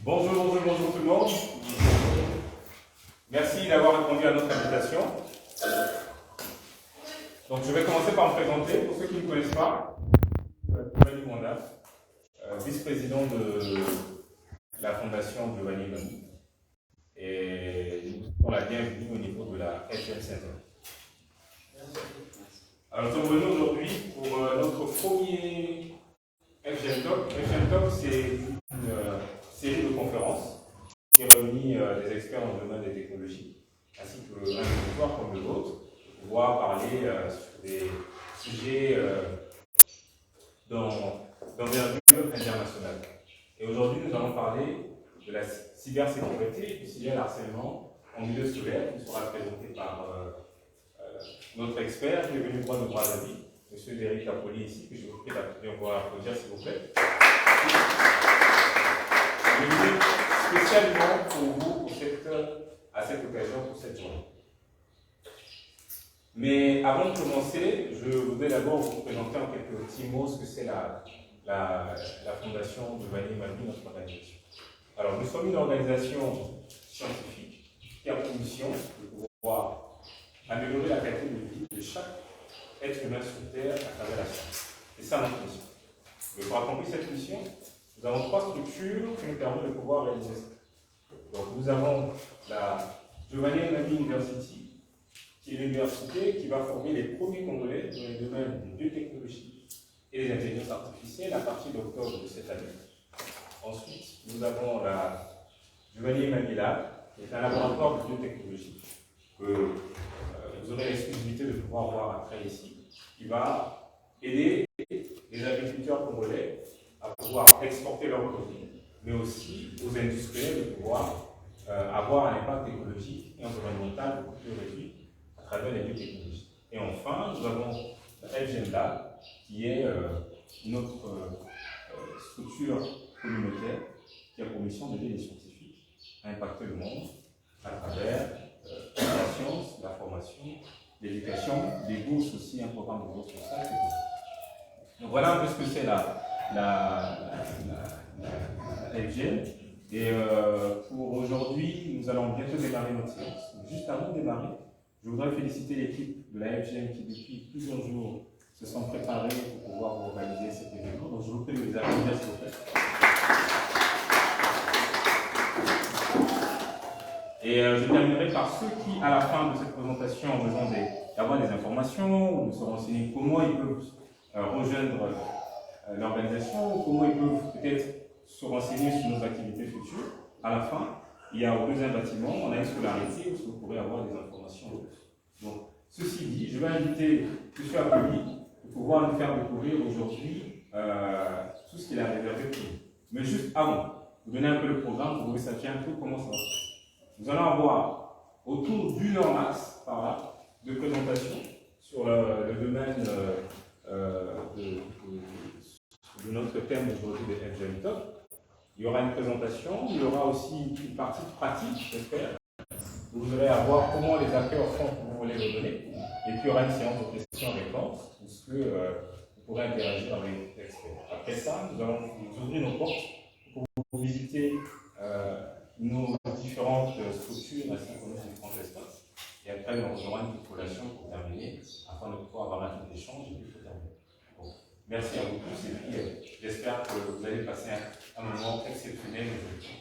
Bonjour tout le monde. Merci d'avoir répondu à notre invitation. Donc je vais commencer par me présenter. Pour ceux qui ne me connaissent pas, Giovanni Monda, vice-président de la fondation Giovanni Mami. Et nous souhaitons la bienvenue au niveau de la FGM Center. Alors nous sommes venus aujourd'hui pour notre premier FGM Talk. FGM Talk, c'est une série de conférences qui réunit des experts dans le domaine des technologies, ainsi qu'un auditoire comme le vôtre, pour pouvoir parler sur des sujets d'envergure internationale. Et aujourd'hui, nous allons parler de la cybersécurité et du cyberharcèlement en milieu scolaire, qui sera présenté par notre expert qui est venu prendre le bras d'avis, M. Derek Capoli, ici, que je vous prie d'applaudir, s'il vous plaît. Je viens spécialement pour vous, à cette occasion, pour cette journée. Mais avant de commencer, je voudrais d'abord vous présenter en quelques petits mots ce que c'est la Fondation Giovanni Mami, notre organisation. Alors, nous sommes une organisation scientifique qui a pour mission de pouvoir améliorer la qualité de vie de chaque être humain sur Terre à travers la science. C'est ça notre mission. Mais pour accomplir cette mission, nous avons trois structures qui nous permettent de pouvoir réaliser ça. Donc nous avons la Giovanni Mami University, qui est l'université qui va former les premiers Congolais dans les domaines des biotechnologies et des intelligences artificielles à partir d'octobre de cette année. Ensuite, nous avons la Giovanni Mami Lab, qui est un laboratoire de biotechnologie que vous aurez l'exclusivité de pouvoir voir après ici, qui va aider les agriculteurs congolais à pouvoir exporter leurs produits, mais aussi aux industriels de pouvoir avoir un impact écologique et environnemental beaucoup plus réduit à travers les biotechnologies. Et enfin, nous avons la FGM Lab, qui est notre structure communautaire qui a pour mission d'aider les scientifiques à impacter le monde à travers la science, la formation, l'éducation, des bourses aussi, un programme de bourse sociale. Donc voilà un peu ce que c'est la FGM. Et pour aujourd'hui, nous allons bientôt démarrer notre séance. Juste avant de démarrer, je voudrais féliciter l'équipe de la FGM qui depuis plusieurs jours se sont préparés pour pouvoir organiser cet événement. Donc je vous prie de les applaudir s'il vous plaît. Et je terminerai par ceux qui, à la fin de cette présentation, ont besoin d'avoir des informations ou de se renseigner comment ils peuvent rejoindre l'organisation, ou comment ils peuvent peut-être se renseigner sur nos activités futures. À la fin, il y a au deuxième bâtiment, on a une scolarité où vous pourrez avoir des informations. Donc, ceci dit, je vais inviter M. Apoli pour pouvoir nous faire découvrir aujourd'hui tout ce qu'il a réservé pour nous. Mais juste avant, vous donner un peu le programme pour que vous sachiez un peu comment ça va se passer. Nous allons avoir autour d'une heure max par là de présentation sur le domaine de notre thème aujourd'hui de FGM Talk. Il y aura une présentation, il y aura aussi une partie pratique, j'espère. Vous allez voir comment les acteurs font pour vous les donner. Et puis il y aura une séance de questions-réponses où vous pourrez interagir avec l'expert. Après ça, nous allons vous ouvrir nos portes pour vous visiter nos différentes structures ainsi que nos différents espaces. Et après, nous aurons une petite collation pour terminer, afin de pouvoir avoir un petit échange et puis pour terminer. Bon, merci à vous tous et puis j'espère que vous allez passer un moment exceptionnel aujourd'hui.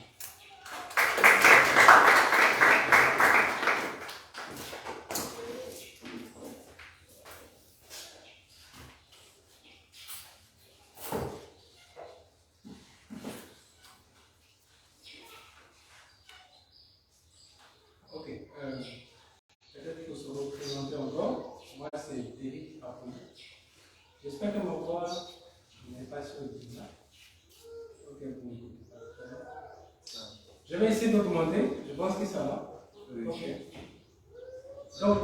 Peut-être qu'il faut se représenter encore. Moi, c'est Derek Capoli. J'espère que mon voix n'est pas sur le divan. Ok, je vais essayer d'augmenter. Je pense que ça va. Ok. Donc,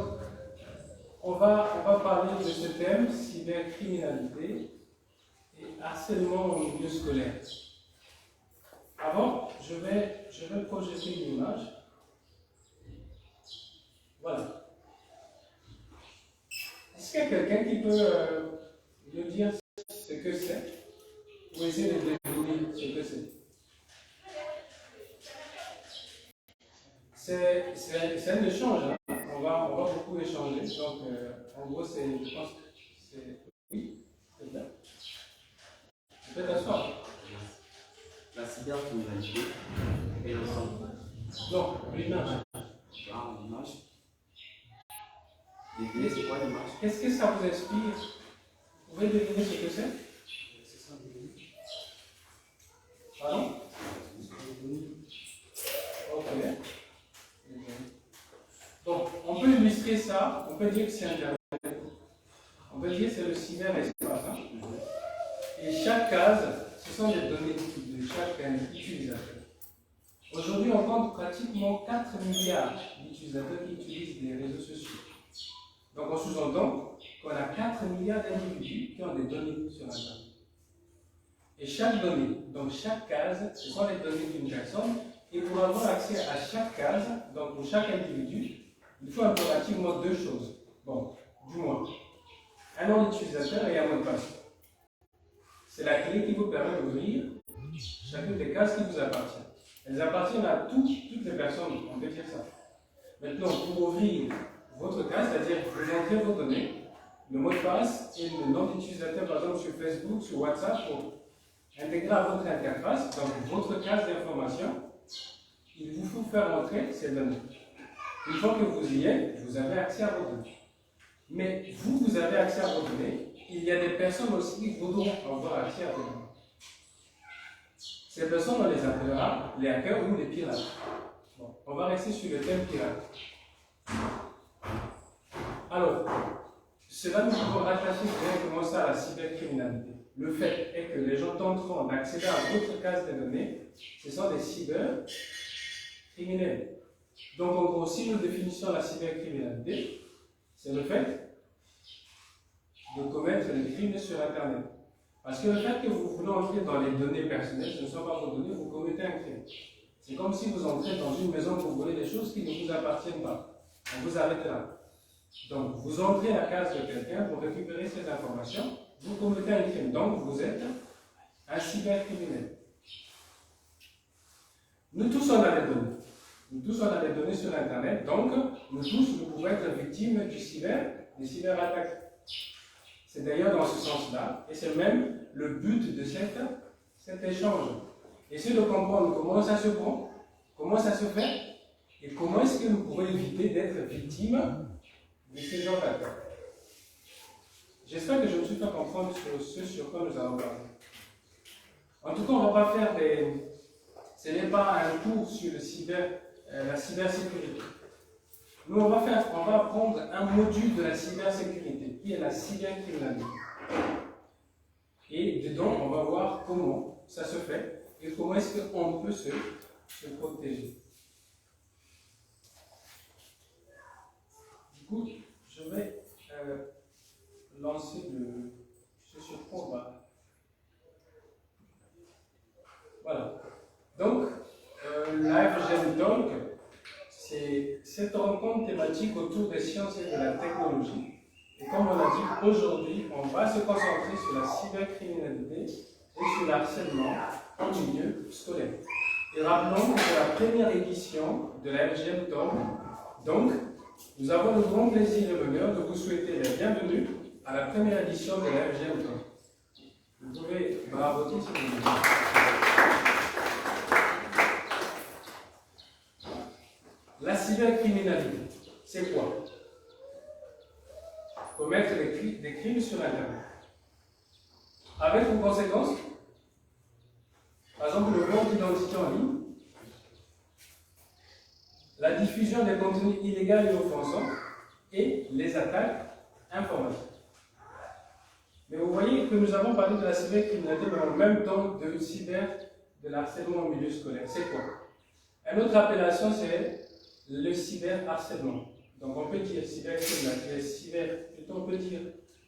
on va parler de ce thème, cybercriminalité et harcèlement au milieu scolaire. Avant, je vais projeter une image. Voilà. Est-ce qu'il y a quelqu'un qui peut nous dire ce que c'est ou essayer de deviner ce que c'est? C'est un échange, hein. On va beaucoup échanger. Donc, en gros, je pense que c'est. Oui, c'est bien. Tu peux t'asseoir. La cybercriminalité est l'ensemble. Non, l'image. L'image. Deviner c'est quoi l'image? Qu'est-ce que ça vous inspire? Vous pouvez deviner ce que c'est? C'est ça, Pardon? Ok. Donc, on peut illustrer ça, on peut dire que c'est Internet. On peut dire que c'est le cyberespace. Hein? Et chaque case, ce sont des données de chaque utilisateur. Aujourd'hui, on compte pratiquement 4 milliards d'utilisateurs qui utilisent des réseaux sociaux. Donc, on sous-entend qu'on a 4 milliards d'individus qui ont des données sur Internet. Et chaque donnée, donc chaque case, ce sont les données d'une personne. Et pour avoir accès à chaque case, donc pour chaque individu, il faut impérativement deux choses. Bon, du moins, un nom d'utilisateur et un mot de passe. C'est la clé qui vous permet d'ouvrir chacune des cases qui vous appartient. Elles appartiennent à toutes les personnes, on peut dire ça. Maintenant, pour ouvrir votre case, c'est-à-dire vous entrez vos données, le mot de passe et le nom d'utilisateur, par exemple sur Facebook, sur WhatsApp, pour intégrer à votre interface, donc votre case d'information, il vous faut faire entrer ces données. Une fois que vous y êtes, vous avez accès à vos données. Mais vous avez accès à vos données, il y a des personnes aussi qui voudront avoir accès à vos données. Ces personnes, on les appellera les hackers ou les pirates. Bon, on va rester sur le thème pirate. Alors, cela nous peut rattacher directement ça à la cybercriminalité. Le fait est que les gens tenteront d'accéder à votre case de données, ce sont des cybercriminels. Donc, en gros, si nous définissons la cybercriminalité, c'est le fait de commettre des crimes sur Internet. Parce que le fait que vous voulez entrer dans les données personnelles, ce ne sont pas vos données, vous commettez un crime. C'est comme si vous entrez dans une maison pour voler des choses qui ne vous appartiennent pas. On vous arrête là. Donc, vous entrez à la case de quelqu'un pour récupérer ces informations, vous commettez un crime. Donc, vous êtes un cybercriminel. Nous tous, on a les données. Nous tous, on a des données sur Internet. Donc, nous tous, nous pouvons être victimes des cyberattaques. C'est d'ailleurs dans ce sens-là, et c'est même le but de cet échange. Essayer de comprendre comment ça se prend, comment ça se fait, et comment est-ce que nous pouvons éviter d'être victimes de ces genres d'attaques. J'espère que je me suis fait comprendre sur ce sur quoi nous allons parler. En tout cas, on ne va pas faire ce n'est pas un cours sur la cybersécurité. Nous, on va prendre un module de la cybersécurité, qui est la cybercriminalité. Et dedans, on va voir comment ça se fait et comment est-ce qu'on peut se protéger. Du coup, je vais lancer ce sur quoi on va. Voilà. Donc, la FGM Talk, c'est cette rencontre thématique autour des sciences et de la technologie. Et comme on a dit, aujourd'hui, on va se concentrer sur la cybercriminalité et sur le harcèlement en milieu scolaire. Et rappelons que c'est la première édition de la FGM Talk. Donc, nous avons le grand plaisir et l'honneur de vous souhaiter la bienvenue à la première édition de la FGM Talk. Vous pouvez bravoter si vous voulez. La cybercriminalité, c'est quoi? Commettre des crimes sur Internet. Avec une conséquence, par exemple le vol d'identité en ligne, la diffusion des contenus illégaux et offensants et les attaques informatiques. Mais vous voyez que nous avons parlé de la cybercriminalité, mais en même temps de l'harcèlement au milieu scolaire. C'est quoi? Une autre appellation, c'est le cyberharcèlement. Donc on peut dire cybercriminalité, plutôt on peut dire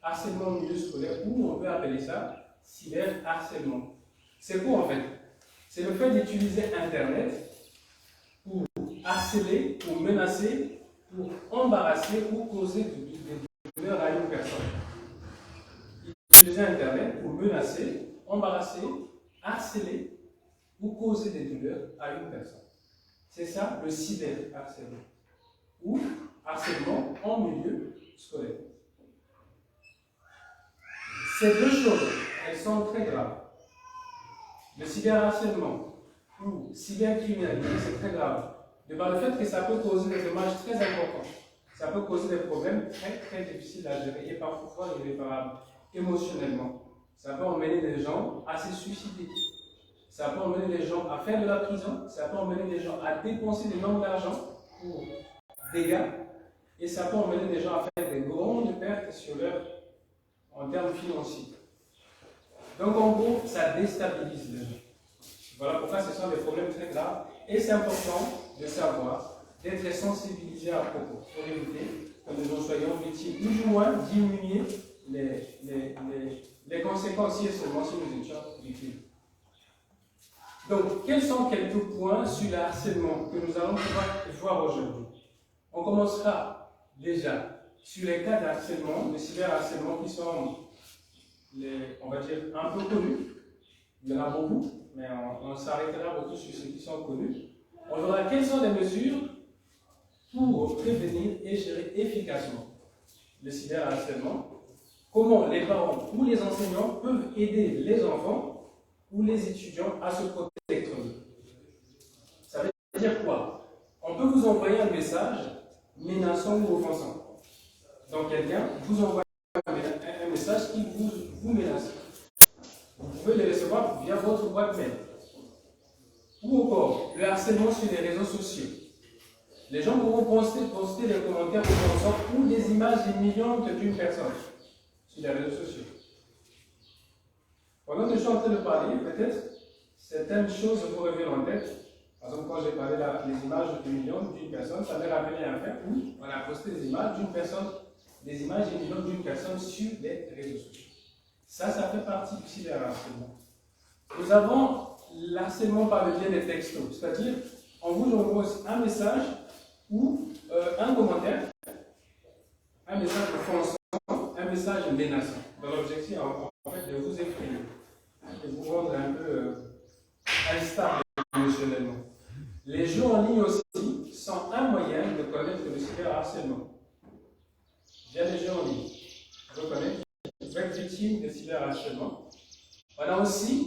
harcèlement au milieu scolaire, ou on peut appeler ça cyberharcèlement. C'est quoi en fait? C'est le fait d'utiliser Internet pour harceler, pour menacer, pour embarrasser ou causer du douleur à une personne. Utiliser Internet pour menacer, embarrasser, harceler ou causer des douleurs à une personne. C'est ça le cyberharcèlement, ou harcèlement en milieu scolaire. Ces deux choses, elles sont très graves. Le cyberharcèlement ou cybercriminalité, c'est très grave. De par le fait que ça peut causer des dommages très importants. Ça peut causer des problèmes très très difficiles à gérer et parfois irréparables émotionnellement. Ça peut emmener des gens à se suicider. Ça peut emmener des gens à faire de la prison. Ça peut emmener des gens à dépenser des nombre d'argent pour dégâts. Et ça peut emmener des gens à faire des grandes pertes sur en termes financiers. Donc en gros, ça déstabilise les gens. Voilà pourquoi ce sont des problèmes très graves. Et c'est important de savoir, d'être sensibilisé à propos, pour éviter que nous soyons victimes, ou du moins diminuer les conséquences si et seulement si nous étions victimes. Donc, quels sont quelques points sur le harcèlement que nous allons pouvoir voir aujourd'hui? On commencera déjà sur les cas de harcèlement, de cyberharcèlement qui sont, on va dire, un peu connus. Il y en a beaucoup, mais on s'arrêtera beaucoup sur ceux qui sont connus. On verra quelles sont les mesures pour prévenir et gérer efficacement le cyberharcèlement, comment les parents ou les enseignants peuvent aider les enfants ou les étudiants à se protéger électroniquement. Ça veut dire quoi? On peut vous envoyer un message menaçant ou offensant. Donc quelqu'un vous envoie un message qui vous menace. Vous pouvez le recevoir via votre boîte mail. Ou encore, le harcèlement sur les réseaux sociaux. Les gens pourront poster des commentaires offensants ou des images humiliantes d'une personne sur les réseaux sociaux. Pendant que je suis en train de parler, peut-être certaines choses vous reviennent en tête. Par exemple, quand j'ai parlé des images humiliantes d'une personne, ça m'est rappelé un fait où on a posté des images humiliantes d'une personne sur les réseaux sociaux. Ça fait partie du cyberharcèlement. Nous avons l'harcèlement par le biais des textos, c'est-à-dire on vous envoie un message ou un commentaire, un message offensant, un message menaçant, dans l'objectif en fait de vous effrayer, de vous rendre un peu instable émotionnellement. Les jeux en ligne aussi sont un moyen de connaître le cyberharcèlement. Via les jeux en ligne, reconnaître vous êtes victime de cyberharcèlement. On a aussi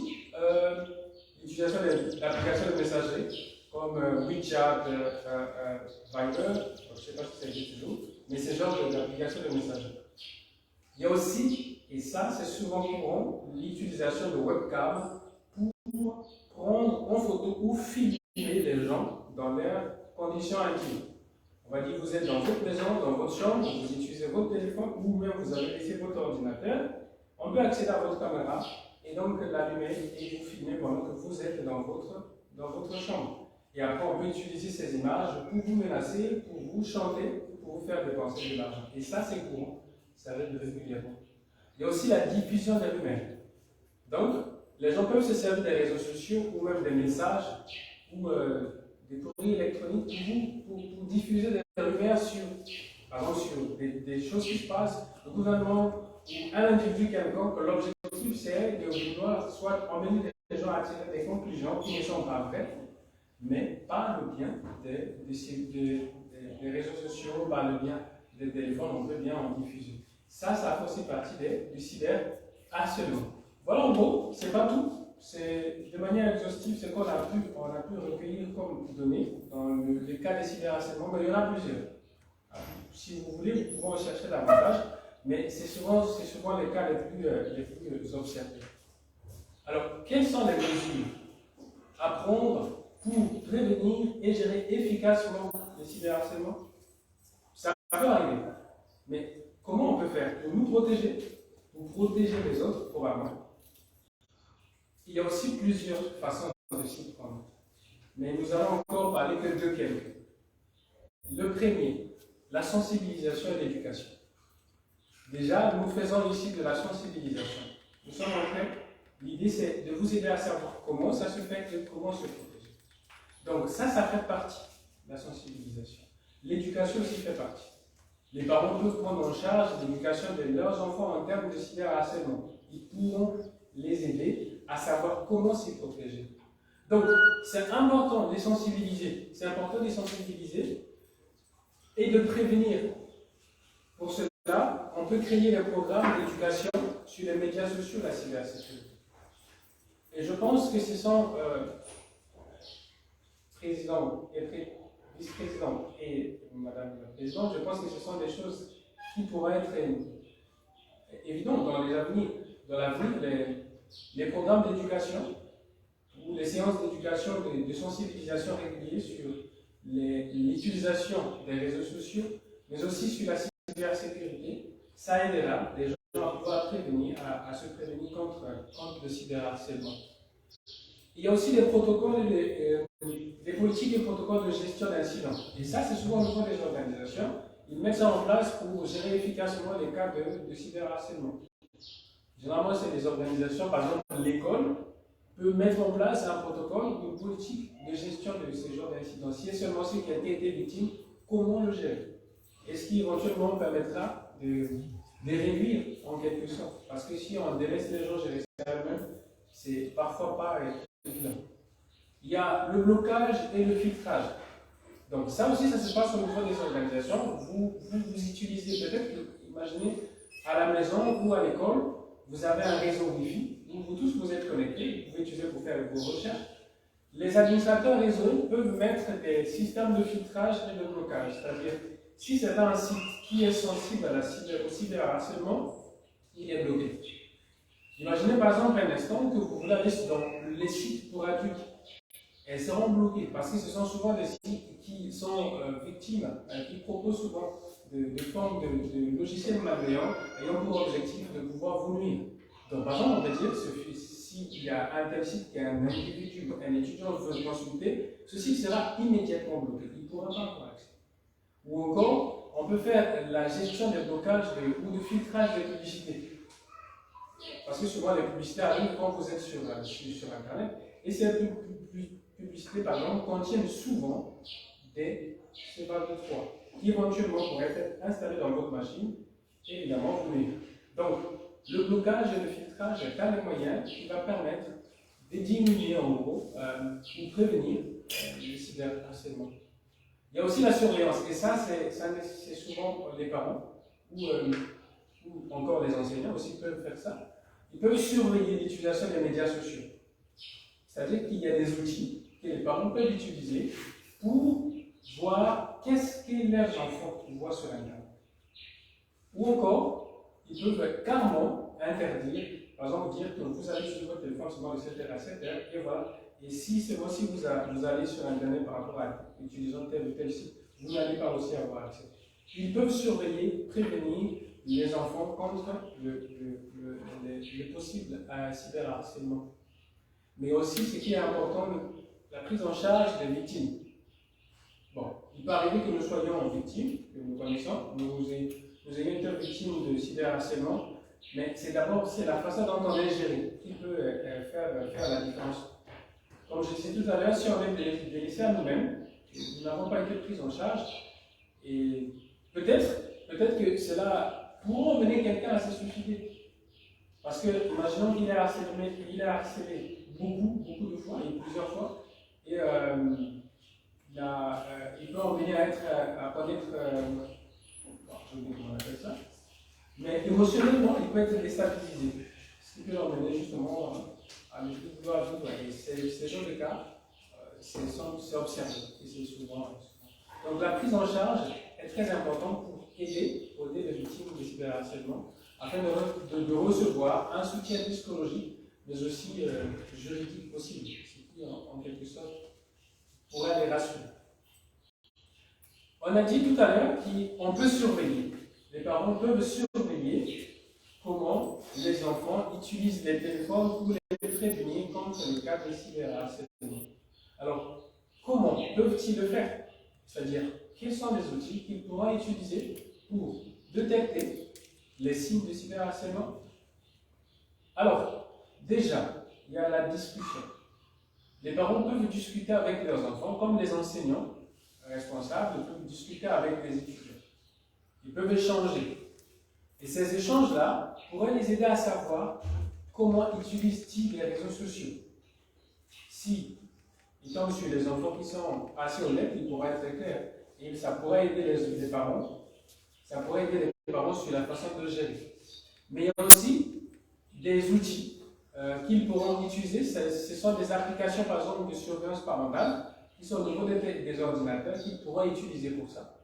l'utilisation d'applications de messagerie comme WeChat, Viber, je ne sais pas si ça existe toujours, mais c'est ce genre d'applications de messagerie. Il y a aussi, et ça c'est souvent courant, l'utilisation de webcam pour prendre en photo ou filmer les gens dans leurs conditions intimes. On va dire que vous êtes dans votre maison, dans votre chambre, vous utilisez votre téléphone ou même vous avez laissé votre ordinateur. On peut accéder à votre caméra et donc l'allumer et vous filmer pendant que vous êtes dans votre chambre. Et après, on peut utiliser ces images pour vous menacer, pour vous chanter, pour vous faire dépenser de l'argent. Et ça, c'est courant, ça arrive régulièrement. Il y a aussi la diffusion des rumeurs. Donc, les gens peuvent se servir des réseaux sociaux ou même des messages ou des courriers électroniques pour diffuser des rumeurs sur, par exemple, sur des choses qui se passent, le gouvernement ou un individu quelconque. L'objectif, c'est de vouloir soit emmener les gens à tirer des conclusions qui ne sont pas vraies, mais par le bien des réseaux sociaux, par le bien des téléphones, on peut bien en diffuser. Ça fait aussi partie du cyberharcèlement. Voilà en gros, c'est pas tout. C'est de manière exhaustive ce qu'on a pu recueillir comme données dans le cas des cyberharcèlements, mais il y en a plusieurs. Alors, si vous voulez, vous pouvez rechercher davantage, mais c'est souvent les cas les plus observés. Alors, quelles sont les mesures à prendre pour prévenir et gérer efficacement le cyberharcèlement? Ça peut arriver, mais comment on peut faire pour nous protéger, pour protéger les autres, probablement? Il y a aussi plusieurs façons de s'y prendre. Mais nous allons encore parler que de quelques. Le premier, la sensibilisation et l'éducation. Déjà, nous faisons ici de la sensibilisation. Nous sommes en train, l'idée c'est de vous aider à savoir comment ça se fait et comment se protéger. Donc ça fait partie de la sensibilisation. L'éducation aussi fait partie. Les parents peuvent prendre en charge l'éducation de leurs enfants en termes de cyberharcèlement. Ils pourront les aider à savoir comment s'y protéger. Donc, c'est important de les sensibiliser. C'est important de les sensibiliser et de prévenir. Pour cela, on peut créer des programmes d'éducation sur les médias sociaux, la cybersécurité. Et je pense que ce sont président et vice-président et madame la présidente, je pense que ce sont des choses qui pourraient être évidentes dans l'avenir. Dans l'avenir, les programmes d'éducation ou les séances d'éducation, de sensibilisation réguliers sur l'utilisation des réseaux sociaux, mais aussi sur la cybersécurité, ça aidera les gens à pouvoir prévenir, à se prévenir contre le cyberharcèlement. Il y a aussi des protocoles, des politiques et protocoles de gestion d'incidents. Et ça, c'est souvent au niveau des organisations. Ils mettent ça en place pour gérer efficacement les cas de cyberharcèlement. Généralement, c'est des organisations, par exemple l'école, peut mettre en place un protocole ou une politique de gestion de ce genre d'incidents. Si et seulement ceux qui ont été victimes, comment le gérer? Et ce qui éventuellement permettra de réduire en quelque sorte. Parce que si on délaisse les gens gérer ça eux-mêmes, c'est parfois pas évident. Il y a le blocage et le filtrage. Donc ça aussi, ça se passe au niveau des organisations. Vous utilisez peut-être, imaginez, à la maison ou à l'école, vous avez un réseau Wi-Fi, vous tous vous êtes connectés, vous pouvez utiliser pour faire vos recherches. Les administrateurs réseau peuvent mettre des systèmes de filtrage et de blocage. C'est-à-dire, si c'est un site qui est sensible au cyberharcèlement, il est bloqué. Imaginez par exemple un instant que vous voulez aller dans les sites pour adultes. Elles seront bloquées parce que ce sont souvent des sites qui sont victimes, qui proposent souvent des formes de logiciels malveillants ayant pour objectif de pouvoir vous nuire. Donc par exemple, on peut dire que s'il y a un tel site qu'un individu, un étudiant veut consulter, ce site sera immédiatement bloqué. Il ne pourra pas avoir accès. Ou encore, on peut faire la gestion des blocages ou de filtrage des publicités. Parce que souvent les publicités arrivent quand vous êtes sur Internet, et ces publicités, par exemple, contiennent souvent des cheval de Troie qui éventuellement pourraient être installés dans votre machine et évidemment vous nuire. Donc, le blocage et le filtrage est un des moyens qui va permettre de diminuer en gros ou prévenir le cyberharcèlement. Il y a aussi la surveillance, et ça c'est souvent les parents ou encore les enseignants aussi peuvent faire ça. Ils peuvent surveiller l'utilisation des médias sociaux. C'est-à-dire qu'il y a des outils que les parents peuvent utiliser pour voir qu'est-ce que leurs enfants voient sur Internet. Ou encore, ils peuvent carrément interdire, par exemple dire que vous allez sur votre téléphone seulement de 7h à 7h, et voilà. Et si c'est moi si vous allez sur Internet par rapport à utilisant tel ou tel site, vous n'allez pas aussi avoir accès. Ils peuvent surveiller, prévenir les enfants contre le possible cyberharcèlement. Mais aussi, ce qui est important, la prise en charge des victimes. Bon, il peut arriver que nous soyons victimes, que nous connaissons, nous ayons été victimes de cyberharcèlement, mais c'est d'abord la façon dont on est géré qui peut faire la différence. Comme je disais tout à l'heure, si on est délaissé à nous-mêmes, nous n'avons pas été pris en charge, et peut-être que cela pourrait mener quelqu'un à se suicider. Parce que, imaginons qu'il est harcelé beaucoup de fois, et plusieurs fois, et il peut en venir à connaître, je ne sais pas comment on appelle ça, mais émotionnellement, il peut être déstabilisé. Ce qui peut l'emmener justement à ne plus vouloir vivre. Et ces genres de cas, c'est observé, et c'est souvent. Donc la prise en charge est très importante pour aider les victimes de cyberharcèlement, afin de recevoir un soutien psychologique, mais aussi juridique possible, ce qui, en quelque sorte, pourrait les rassurer. On a dit tout à l'heure qu'on peut surveiller. Les parents peuvent surveiller comment les enfants utilisent les téléphones pour les prévenir contre le cas de cyberharcèlement. Alors, comment peuvent-ils le faire? C'est-à-dire, quels sont les outils qu'ils pourront utiliser pour détecter les signes de cyberharcèlement? Alors, déjà, il y a la discussion. Les parents peuvent discuter avec leurs enfants, comme les enseignants responsables peuvent discuter avec les étudiants. Ils peuvent échanger. Et ces échanges-là pourraient les aider à savoir comment utilisent-ils les réseaux sociaux. Si il tombe sur les enfants qui sont assez honnêtes, il pourra être très clair. Et ça pourrait aider les parents. Ça pourrait aider les parents sur la façon de gérer. Mais il y a aussi des outils qu'ils pourront utiliser. Ce sont des applications, par exemple, de surveillance parentale qui sont au niveau des ordinateurs qu'ils pourront utiliser pour ça.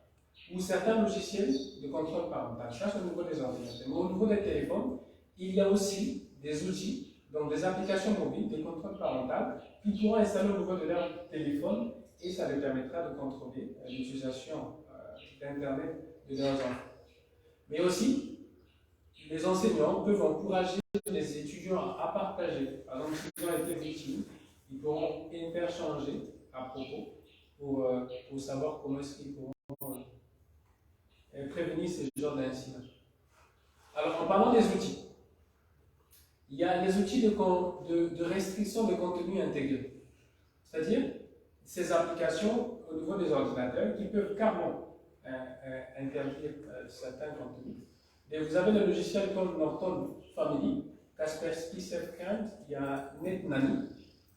Ou certains logiciels de contrôle parental. Ça, c'est au niveau des ordinateurs. Mais au niveau des téléphones, il y a aussi des outils, donc des applications mobiles de contrôle parental qu'ils pourront installer au niveau de leur téléphone et ça leur permettra de contrôler l'utilisation d'Internet de leurs enfants. Mais aussi, les enseignants peuvent encourager les étudiants à partager. Par exemple, s'ils ont été victimes, ils pourront interchanger à propos pour savoir comment est-ce qu'ils pourront prévenir ces genres d'incidents. Alors, en parlant des outils, il y a les outils de restriction de contenu intégré. C'est-à-dire, ces applications au niveau des ordinateurs qui peuvent carrément interdire certains contenus. Et vous avez le logiciel comme Norton Family, Kaspersky Safeguard, il y a NetNanny.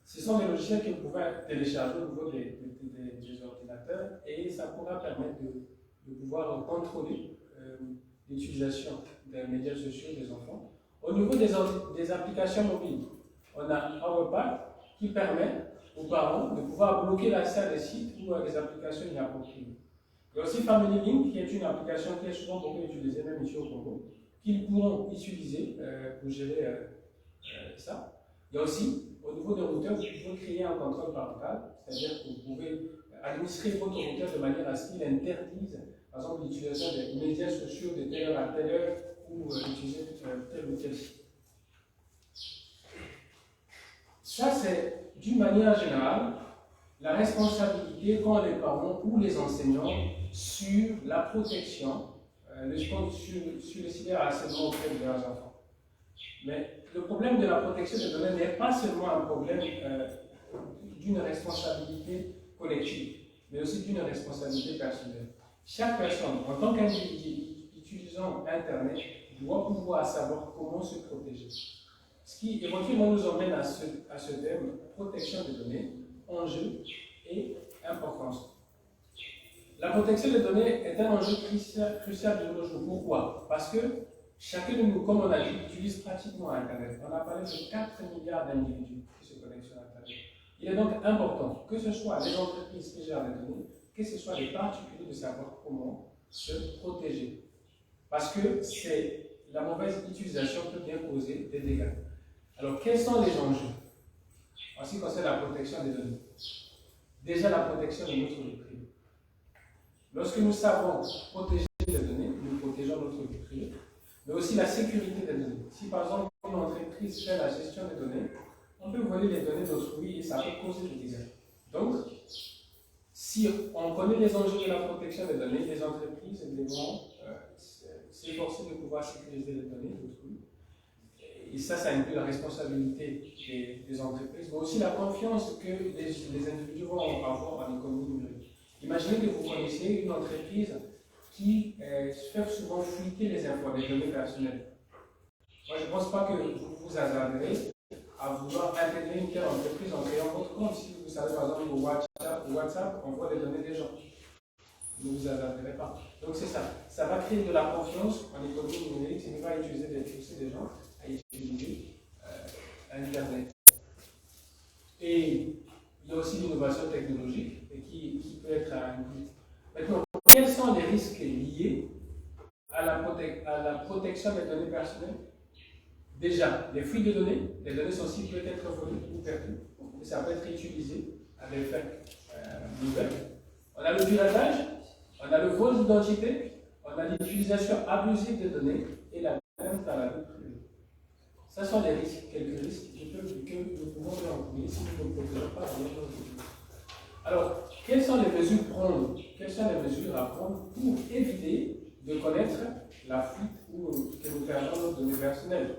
Ce sont des logiciels que vous pouvez télécharger au niveau des ordinateurs et ça pourra permettre de pouvoir contrôler l'utilisation des médias sociaux des enfants. Au niveau des applications mobiles, on a Powerpad qui permet aux parents de pouvoir bloquer l'accès à des sites ou à des applications inappropriées. Il y a aussi Family Link, qui est une application qui est souvent beaucoup utilisée, même ici au Congo, qu'ils pourront utiliser pour gérer ça. Il y a aussi, au niveau des routeurs, vous pouvez créer un contrôle parental, c'est-à-dire que vous pouvez administrer votre routeur de manière à ce qu'il interdise, par exemple, l'utilisation des médias sociaux de telle heure à telle heure ou utiliser tel ou tel site. Ça, c'est d'une manière générale la responsabilité qu'ont les parents ou les enseignants sur la protection, sur le cyberharcèlement auprès de leurs enfants. Mais le problème de la protection des données n'est pas seulement un problème d'une responsabilité collective, mais aussi d'une responsabilité personnelle. Chaque personne, en tant qu'individu utilisant Internet, doit pouvoir savoir comment se protéger. Ce qui éventuellement nous emmène à ce thème, protection des données, enjeux et importance. La protection des données est un enjeu crucial de nos jours. Pourquoi? Parce que chacun de nous, comme on a dit, utilise pratiquement Internet. On a parlé de 4 milliards d'individus qui se connectent sur Internet. Il est donc important que ce soit les entreprises qui gèrent les données, que ce soit les particuliers de savoir comment se protéger. Parce que c'est la mauvaise utilisation qui peut bien causer des dégâts. Alors, quels sont les enjeux en ce qui concerne la protection des données? Déjà, la protection de notre vie privée. Lorsque nous savons protéger les données, nous protégeons notre vie privée, mais aussi la sécurité des données. Si par exemple, une entreprise fait la gestion des données, on peut voler les données d'autrui et ça peut causer des dégâts. Donc, si on connaît les enjeux de la protection des données, les entreprises devront s'efforcer de pouvoir sécuriser les données d'autrui. Et ça inclut la responsabilité des entreprises, mais aussi la confiance que les individus vont avoir en économie numérique. Imaginez que vous connaissez une entreprise qui fait souvent fuiter les données personnelles. Moi, je ne pense pas que vous vous hasarderez à vouloir intégrer une telle entreprise en créant votre compte. Si vous savez, par exemple, au WhatsApp, on voit les données des gens. Ne vous hasarderez pas. Donc c'est ça. Ça va créer de la confiance en économie numérique. Ça ne va pousser des gens à utiliser Internet. Et il y a aussi l'innovation technologique qui peut être incluse. Maintenant, quels sont les risques liés à la protection des données personnelles? Déjà, les fuites de données, les données sensibles peuvent être volées ou perdues, et ça peut être utilisé à des fins nouvelles. On a le piratage, on a le vol d'identité, on a l'utilisation abusive des données et la atteinte à la vie privée. Ce sont les risques, quelques risques que nous pouvons rencontrer si nous ne protégeons pas de notre vie. Alors, quelles sont les mesures prendre? Quelles sont les mesures à prendre pour éviter de connaître la fuite ou que nous perdons nos données personnelles?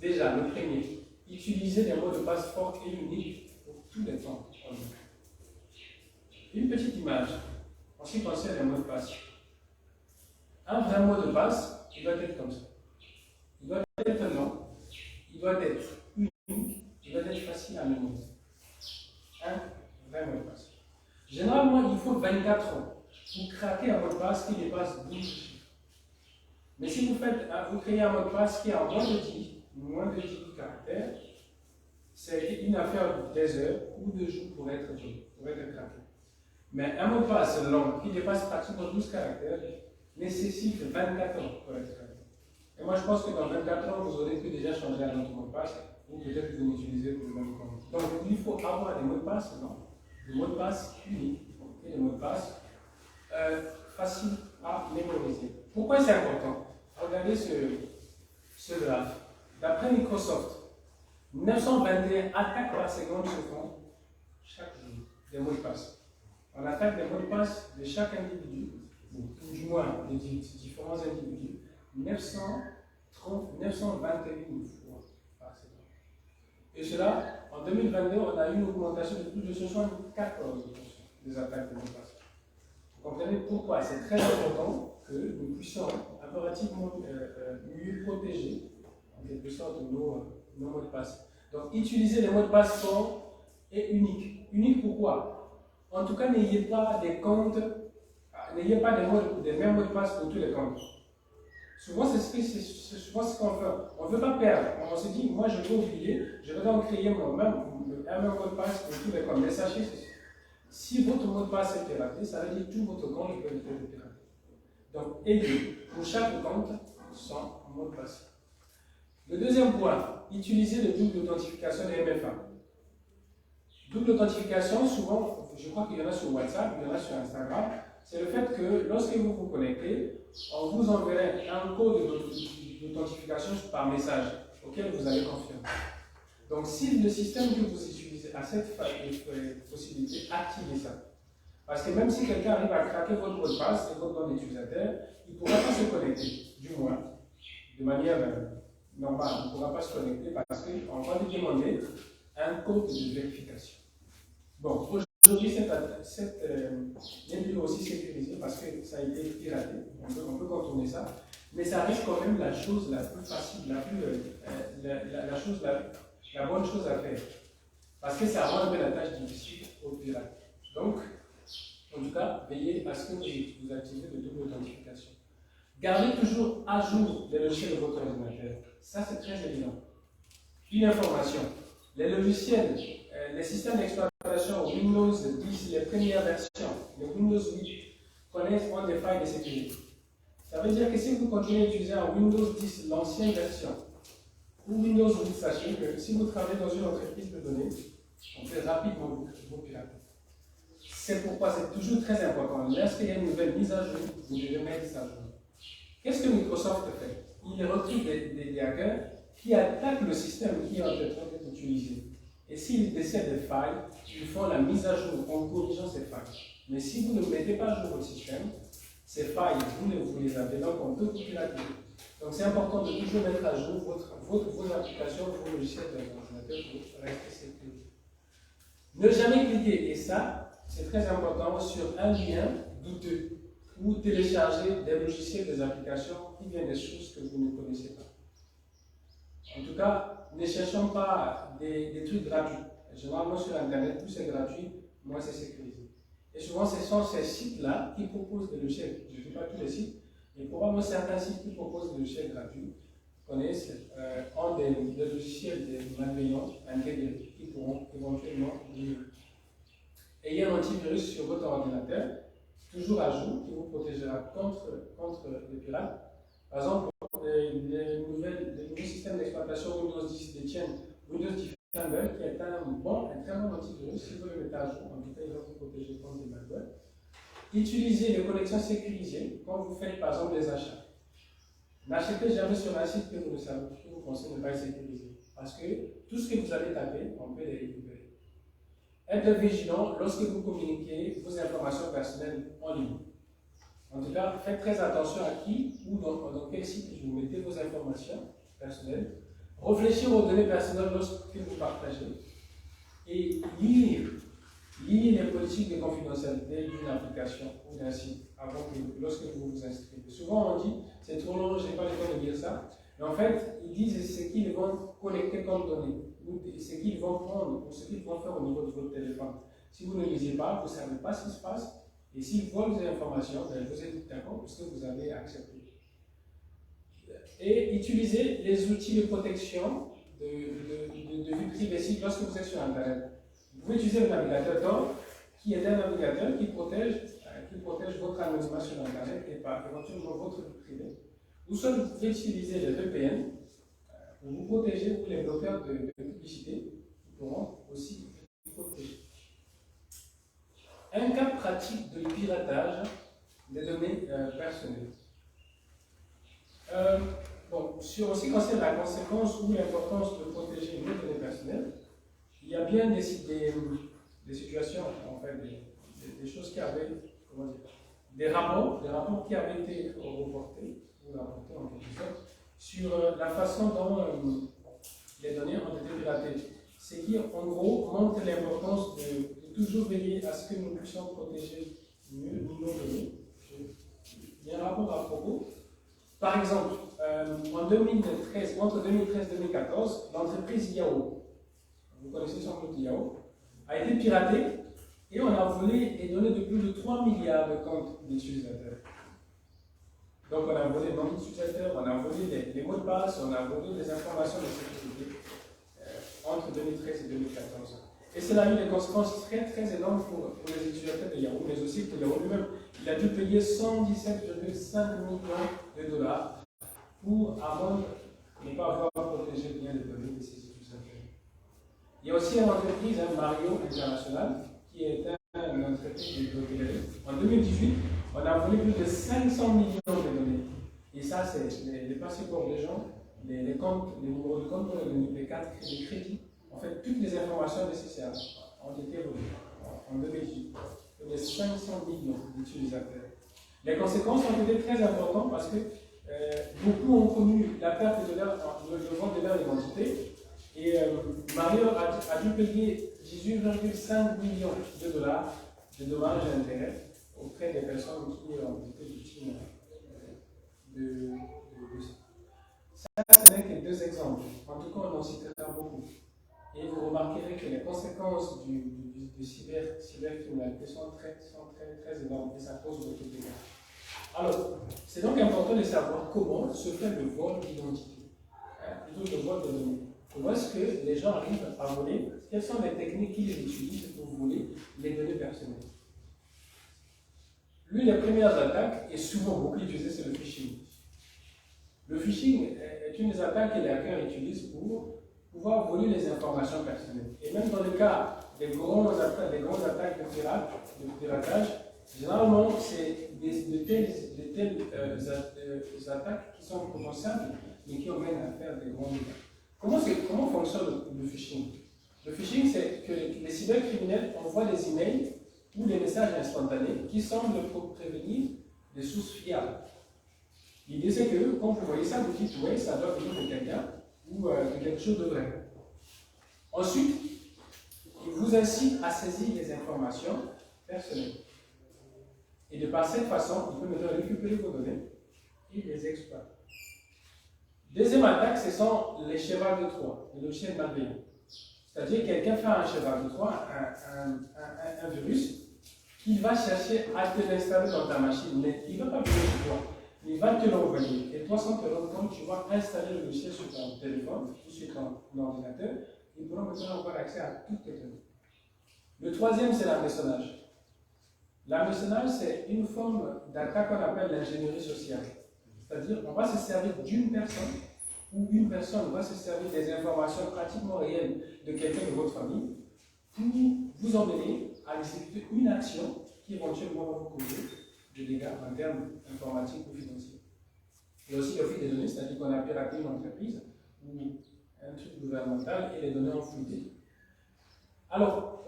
Déjà, le premier, utiliser des mots de passe forts et uniques pour tous les temps. Une petite image en ce qui concerne les mots de passe. Un vrai mot de passe, il doit être comme ça. Il doit être long, il doit être unique, il doit être facile à mémoriser. vrai mot de passe. Généralement, il faut 24 ans pour craquer un mot de passe qui dépasse 12 chiffres. Mais si vous créez un mot de passe qui a moins de 10 caractères, c'est une affaire des heures ou de jours pour être craqué. Mais un mot de passe long qui dépasse pratiquement 12 caractères nécessite 24 ans pour être craqué. Et moi, je pense que dans 24 ans, vous aurez pu déjà changer un autre mot de passe, ou peut-être que vous n'utilisez plus le même compte. Donc, il faut avoir des mots de passe, des mots de passe uniques, et des mots de passe faciles à mémoriser. Pourquoi c'est important? Regardez ce graphe. D'après Microsoft, 921 attaques par seconde se font chaque jour des mots de passe. On attaque des mots de passe de chaque individu, ou du moins des différents individus, 921 fois par seconde. Et cela, en 2022, on a eu une augmentation de plus de 74% des attaques de mots de passe. Vous comprenez pourquoi c'est très important que nous puissions impérativement mieux protéger, en quelque sorte, nos mots de passe. Donc, utilisez les mots de passe forts et uniques. Uniques pourquoi? En tout cas, n'ayez pas des comptes, n'ayez pas des mêmes mots de passe pour tous les comptes. Souvent, c'est ce qu'on fait. On ne veut pas perdre. On se dit, moi, je peux oublier, je vais donc créer un même mot de passe pour tous les comptes. Mais sachez ceci. Si votre mot de passe est piraté, ça veut dire que tout votre compte peut être piraté. Donc, ayez pour chaque compte son mot de passe. Le deuxième point, utilisez le double authentification des MFA. Double authentification, souvent, je crois qu'il y en a sur WhatsApp, il y en a sur Instagram, c'est le fait que lorsque vous vous connectez, on vous enverrait un code d'authentification par message auquel vous allez confirmer. Donc, si le système que vous utilisez a cette possibilité, activez ça. Parce que même si quelqu'un arrive à craquer votre mot de passe et votre nom d'utilisateur, il ne pourra pas se connecter, du moins, de manière normale. Il ne pourra pas se connecter parce qu'on va lui demander un code de vérification. Bon, aujourd'hui, cette n'est plus aussi sécurisée parce que ça a été piraté. On peut contourner ça. Mais ça reste quand même la chose la plus facile, la bonne chose à faire. Parce que ça rend un peu la tâche difficile aux pirates. Donc, en tout cas, veillez à ce que vous activez de double authentification. Gardez toujours à jour les logiciels de votre ordinateur. Ça, c'est très évident. Une information. Les logiciels, les systèmes d'exploitation Windows 10, les premières versions, les Windows 8, connaissent des failles de sécurité. Ça veut dire que si vous continuez à utiliser un Windows 10, l'ancienne version, ou Windows 8, sachez que si vous travaillez dans une entreprise de données, on peut rapidement vous pirater. C'est pourquoi c'est toujours très important. Lorsqu'il y a une nouvelle mise à jour, vous devez mettre ça à jour. Qu'est-ce que Microsoft fait? Il recrute des hackers qui attaquent le système qui est en train d'être utilisé. Et s'ils décèdent des failles, ils font la mise à jour en corrigeant ces failles. Mais si vous ne mettez pas à jour votre système, ces failles, vous les avez, donc on peut vous pirater. Donc c'est important de toujours mettre à jour vos applications, vos logiciels de l'ordinateur pour rester sécurisé. Ne jamais cliquer, et ça, c'est très important, sur un lien douteux ou télécharger des logiciels, des applications qui viennent des sources que vous ne connaissez pas. En tout cas, ne cherchons pas des trucs gratuits. Généralement sur Internet, plus c'est gratuit, moins c'est sécurisé. Et souvent, ce sont ces sites-là qui proposent des logiciels. Je ne dis pas tous les sites, mais probablement certains sites qui proposent des logiciels gratuits connaissent ont des logiciels malveillants intégrés qui pourront éventuellement vivre. Ayez un antivirus sur votre ordinateur, toujours à jour, qui vous protégera contre les pirates. Par exemple, les nouveaux systèmes d'exploitation Windows 10 détiennent Windows Defender, qui est un très bon antivirus. Si vous le mettez à jour, en tout cas, il va vous protéger contre des malwares. Utilisez les connexions sécurisées quand vous faites par exemple des achats. N'achetez jamais sur un site que vous pensez ne pas être sécurisé. Parce que tout ce que vous allez taper, on peut les récupérer. Être vigilant lorsque vous communiquez vos informations personnelles en ligne. En tout cas, faites très attention à qui ou dans quel site vous mettez vos informations personnelles. Réfléchir aux données personnelles lorsque vous partagez. Et lire les politiques de confidentialité d'une application ou d'un site lorsque vous vous inscrivez. Souvent on dit, c'est trop long, je n'ai pas le temps de lire ça. Mais en fait, ils disent ce qu'ils vont collecter comme données, ou ce qu'ils vont prendre, ou ce qu'ils vont faire au niveau de votre téléphone. Si vous ne lisez pas, vous ne savez pas ce qui se passe. Et s'ils volent des informations, ben, vous êtes d'accord parce que vous avez accepté. Et utilisez les outils de protection de vie privée lorsque vous êtes sur Internet. Vous pouvez utiliser le navigateur Tor, qui est un navigateur qui protège votre anonymat sur Internet et éventuellement votre vie privée. Ou soit vous pouvez utiliser les VPN pour vous protéger, pour les bloqueurs de publicité, qui pourront aussi vous protéger. Un cas pratique de piratage des données personnelles. En ce qui concerne la conséquence ou l'importance de protéger nos données personnelles, il y a bien des situations, en fait, des choses qui avaient, comment dire, des rapports qui avaient été reportés, ou rapportés en quelque sorte, sur la façon dont les données ont été piratées. Ce qui, en gros, montre l'importance de toujours veiller à ce que nous puissions protéger mieux nos données. Il y a un rapport à propos. Par exemple, entre 2013 et 2014, l'entreprise Yahoo, vous connaissez son compte Yahoo, a été piratée et on a volé les données de plus de 3 milliards de comptes d'utilisateurs. Donc on a volé le nom d'utilisateurs, on a volé les mots de passe, on a volé les informations de sécurité entre 2013 et 2014. Et cela a eu des conséquences très très énormes pour les utilisateurs de Yahoo, mais aussi pour Yahoo lui-même. Il a dû payer 117,5 millions de dollars pour amende de ne pas avoir protégé bien les données de ses utilisateurs. Il y a aussi une entreprise, Mario International, qui est une entreprise d'hôtellerie. En 2018, on a volé plus de 500 millions de données. Et ça, c'est les passeports des gens, les comptes, les numéros de compte, les cartes de crédit. En fait, toutes les informations nécessaires ont été volées en 2018. Il y a 500 millions d'utilisateurs. Les conséquences ont été très importantes parce que beaucoup ont connu la perte de vol de leur identité. Et Mario a dû payer 18,5 millions de dollars de dommages et intérêts auprès des personnes qui ont été victimes de ça. Ça, ce n'est que deux exemples. En tout cas, on en citera beaucoup. Et vous remarquerez que les conséquences du cybercriminalité sont très énormes et ça pose beaucoup de dégâts. Alors, c'est donc important de savoir comment se fait le vol d'identité, plutôt le vol de données. Comment est-ce que les gens arrivent à voler? Quelles sont les techniques qu'ils utilisent pour voler les données personnelles? L'une des premières attaques, et souvent beaucoup utilisée, c'est le phishing. Le phishing est une des attaques que les hackers utilisent pour pouvoir voler les informations personnelles. Et même dans le cas des grandes attaques de piratage, généralement, c'est de telles attaques qui sont potentielles, mais qui amènent à faire des grands dégâts. Comment fonctionne le phishing? Le phishing, c'est que les cybercriminels envoient des emails ou des messages instantanés qui semblent prévenir des sources fiables. L'idée, c'est que quand vous voyez ça, vous dites oui, ça doit venir de quelqu'un ou de quelque chose de vrai. Ensuite, il vous incite à saisir les informations personnelles. Et de par cette façon, il peut maintenant récupérer vos données et les exploiter. Deuxième attaque, ce sont les chevals de Troie, le chien malveillant. C'est-à-dire quelqu'un fait un cheval de Troie, un virus, qu'il va chercher à te l'installer dans ta machine, mais il ne va pas venir sur toi. Il va te l'envoyer. Et toi, sans te rendre compte, tu vas installer le logiciel sur ton téléphone ou sur ton ordinateur. Ils pourront maintenant avoir accès à toutes tes données. Le troisième, c'est l'hameçonnage. L'hameçonnage, c'est une forme d'attaque qu'on appelle l'ingénierie sociale. C'est-à-dire qu'on va se servir d'une personne ou une personne va se servir des informations pratiquement réelles de quelqu'un de votre famille pour vous emmener à exécuter une action qui éventuellement va vous causer des dégâts en termes informatiques ou financiers. Il y a aussi le flux des données, c'est-à-dire qu'on a piraté une entreprise ou un truc gouvernemental et les données ont fuité. Alors,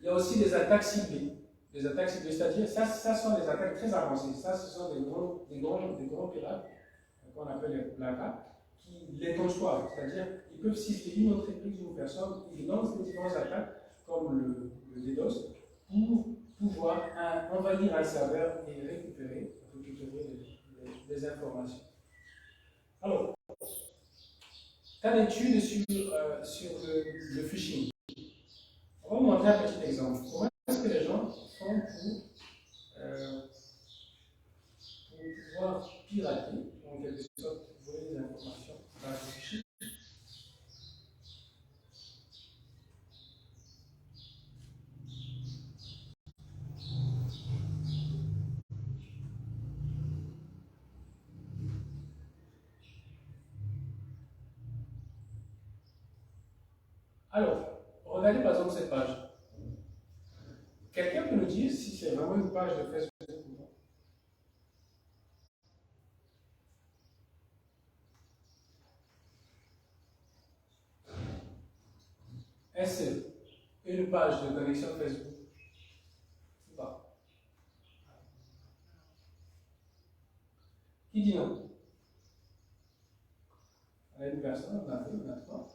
il y a aussi des attaques ciblées. Des attaques ciblées, c'est-à-dire, ça sont des attaques très avancées. Ça, ce sont des grands pirates, qu'on appelle les blacks, qui les conçoivent. C'est-à-dire, ils peuvent cibler une entreprise ou une personne, ils lancent des différentes attaques, comme le DDoS, pour pouvoir envahir un serveur et récupérer des informations. Alors, cas d'étude sur le phishing. On On va vous montrer un petit exemple. Comment est-ce que les gens font pour pouvoir pirater, en quelque sorte, voler des informations dans le fichier. Alors, regardez par exemple cette page. Quelqu'un peut nous dire si c'est vraiment une page de Facebook ou non? Est-ce une page de connexion Facebook ou pas? Qui dit non? On a une personne, on a deux, on a trois.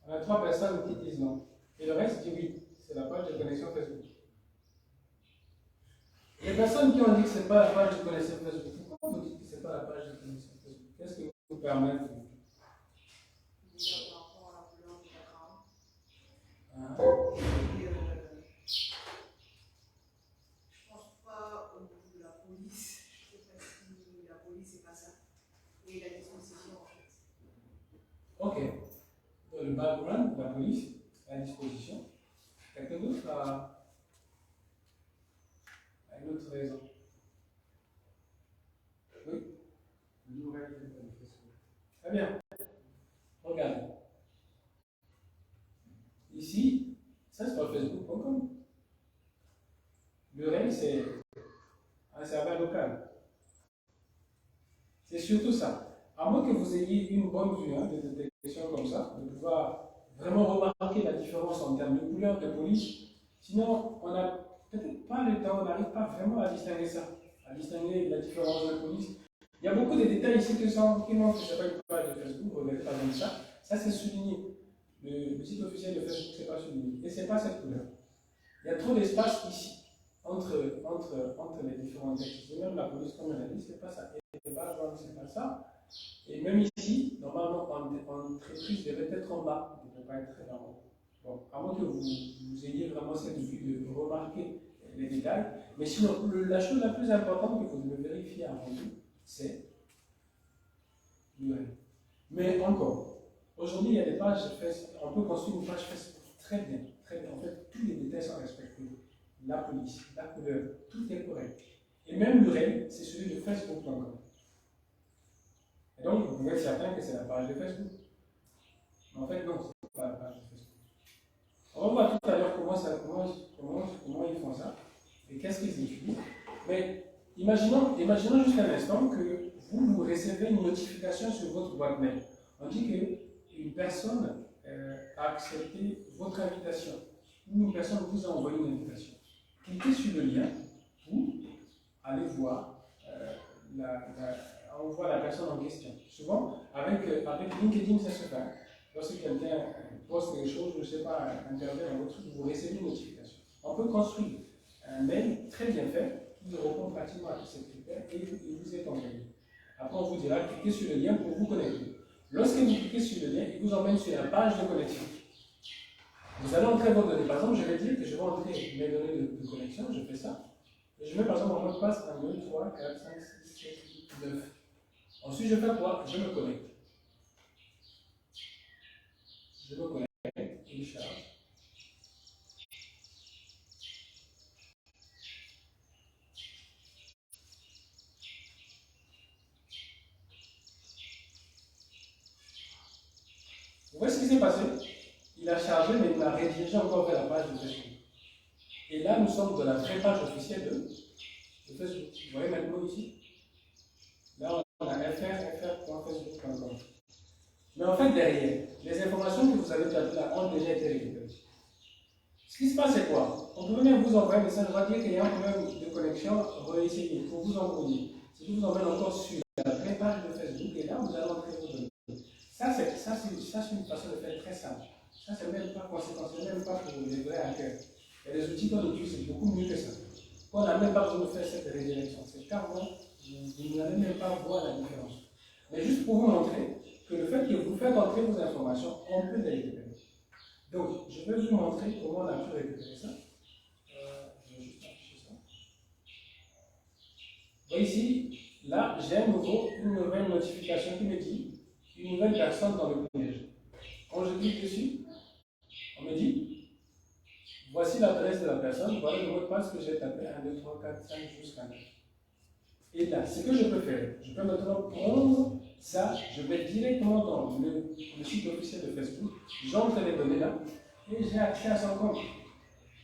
On a trois personnes qui disent non. Et le reste dit oui, c'est la page de connexion Facebook. Les personnes qui ont dit que ce n'est pas la page de connexion Facebook, pourquoi vous dites que ce n'est pas la page de connexion Facebook? Qu'est-ce qui vous permet de... Déjà par rapport à la couleur du background. Ah. Et je pense pas au niveau de la police. Je ne sais pas si la police c'est pas ça. Et la disposition en fait. Ok. Dans le background, la police est à disposition. Quelqu'un d'autre a une autre raison? Oui? Très bien. Regardez. Ici, ça c'est pas Facebook.com. L'URL c'est un serveur local. C'est surtout ça. À moins que vous ayez une bonne vue de détection comme ça, de pouvoir vraiment remarquer la différence en termes de couleur, de police. Sinon, on n'a peut-être pas le temps, on n'arrive pas vraiment à distinguer ça, à distinguer la différence de police. Il y a beaucoup de détails ici qui montrent que ce n'est pas une page de Facebook, regardez par exemple ça. Ça c'est souligné. Le site officiel de Facebook, ce n'est pas souligné. Et ce n'est pas cette couleur. Il y a trop d'espace ici, entre les différents textes. Et même la police, comme on a dit, ce n'est pas ça. Et les backgrounds, ce n'est pas ça. Et même ici, normalement, en traîtrise, devait être en bas, il ne peut pas être en haut. Bon, à moins que vous ayez vraiment cette vue de remarquer les détails. Mais sinon, la chose la plus importante que vous devez vérifier avant tout, c'est l'URL. Mais encore, aujourd'hui, il y a des pages Facebook, on peut construire une page Facebook très bien, très bien. En fait, tous les détails sont respectés. La police, la couleur, tout est correct. Et même l'URL, c'est celui de Facebook.com. Et donc, vous pouvez être certain que c'est la page de Facebook. Mais en fait, non, ce n'est pas la page de Facebook. On va voir tout à l'heure comment ils font ça et qu'est-ce qu'ils utilisent. Mais imaginons juste un instant que vous recevez une notification sur votre boîte mail. On dit qu'une personne a accepté votre invitation ou une personne vous a envoyé une invitation. Cliquez sur le lien pour aller voir on voit la personne en question. Souvent, avec LinkedIn, ça se fait. Lorsque quelqu'un poste quelque chose, je ne sais pas, intervient dans votre truc, vous recevez une notification. On peut construire un mail très bien fait qui répond pratiquement à tous ces critères et vous est envoyé. Après, on vous dira cliquez sur le lien pour vous connecter. Lorsque vous cliquez sur le lien, il vous emmène sur la page de connexion. Vous allez entrer vos données. Par exemple, je vais dire que je vais entrer mes données de connexion, je fais ça. Et je mets par exemple en mot de passe 1, 2, 3, 4, 5, 6, 7, 8, 9. Ensuite, je fais quoi? Je me connecte. Je me connecte, il charge. Vous voyez ce qui s'est passé? Il a chargé, mais il m'a redirigé encore vers la page de Facebook. Et là, nous sommes dans la vraie page officielle de Facebook. Vous voyez maintenant ici? Là, on a fr.facebook.com. Mais en fait, derrière, les informations que vous avez tapées là ont déjà été récupérées. Ce qui se passe, c'est quoi? On peut même vous envoyer un message, on va dire qu'il y a un problème de connexion, réessayez pour vous envoyer. Ce qui vous emmène encore sur la vraie page de Facebook, et là, vous allez entrer vos données. Ça, c'est une façon de faire très simple. Ça, c'est même pas conséquentiel, même pas pour les vrais hackers. Il y a des outils qu'on utilise, c'est beaucoup mieux que ça. On n'a même pas besoin de faire cette redirection. C'est carrément, vous n'allez même pas voir la différence. Mais juste pour vous montrer que le fait que vous faites entrer vos informations, on peut les récupérer. Donc, je vais vous montrer comment on a pu récupérer ça. Je vais juste afficher ça. Vous voyez ici, là, j'ai une nouvelle notification qui me dit une nouvelle personne dans le piège. Quand je clique dessus, on me dit voici l'adresse de la personne, voilà le mot de passe que j'ai tapé 1, 2, 3, 4, 5 jusqu'à 9. Et là, ce que je peux faire, je peux maintenant prendre ça, je vais directement dans le site officiel de Facebook, j'entre les données là, et j'ai accès à son compte.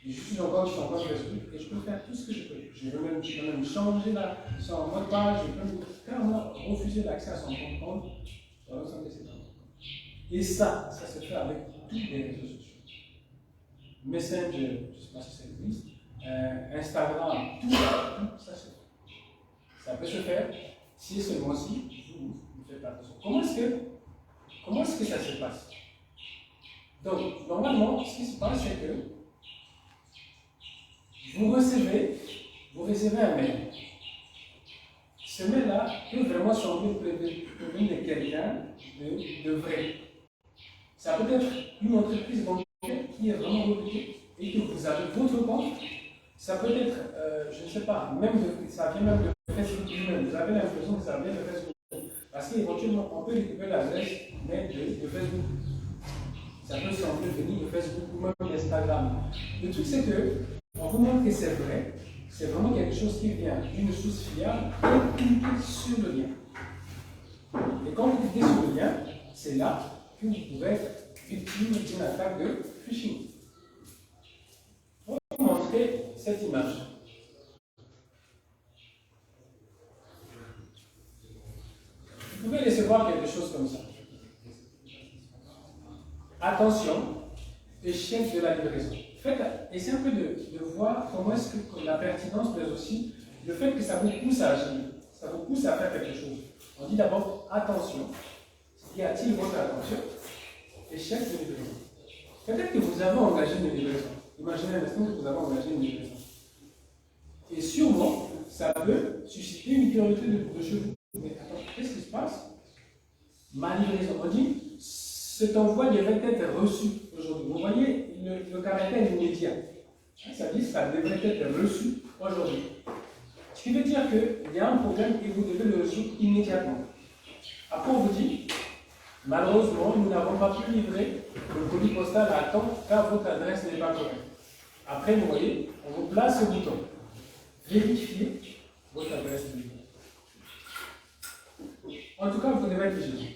Et je suis encore sur son compte Facebook et je peux faire tout ce que je peux. Je peux même changer son mot de passe, je peux carrément refuser l'accès à son compte dans l'ensemble de ses comptes. Et ça se fait avec tous les réseaux sociaux. Messenger, je ne sais pas si ça existe, Instagram, tout ça se fait. Ça peut se faire si seulement si vous faites attention. Comment est-ce que ça se passe? Donc, normalement, ce qui se passe, c'est que vous recevez un mail. Ce mail-là peut vraiment sembler provenir de quelqu'un de vrai. Ça peut être une entreprise bancaire qui est vraiment réputée et que vous avez votre compte. Ça peut être, je ne sais pas, ça vient même de Facebook lui-même. Vous avez l'impression que ça vient de Facebook. Parce qu'éventuellement, on peut récupérer l'adresse mail de Facebook. Ça peut sembler venir de Facebook ou même d'Instagram. Le truc, c'est que on vous montre que c'est vrai. C'est vraiment quelque chose qui vient d'une source fiable et cliquez sur le lien. Et quand vous cliquez sur le lien, c'est là que vous pouvez être victime d'une attaque de phishing. Je vais vous montrer cette image. Vous pouvez recevoir quelque chose comme ça. Attention, échec de la livraison. Essayez un peu de voir comment est-ce que la pertinence, mais aussi le fait que ça vous pousse à agir, ça vous pousse à faire quelque chose. On dit d'abord attention. Y a-t-il votre attention? Échec de livraison. Peut-être que vous avez engagé une livraison. Imaginez un instant que vous avez engagé une livraison. Et sûrement, ça peut susciter une curiosité de chez vous. Mais attends, qu'est-ce qui se passe? Ma livraison, on dit, cet envoi devrait être reçu aujourd'hui. Vous voyez le caractère immédiat. Ça dit que ça devrait être reçu aujourd'hui. Ce qui veut dire qu'il y a un problème et vous devez le résoudre immédiatement. Après, on vous dit, malheureusement, nous n'avons pas pu livrer le colis postal à temps car votre adresse n'est pas correcte. Après, vous voyez, on vous place ce bouton. Vérifiez votre adresse de livraison. En tout cas, vous devez être vigilant.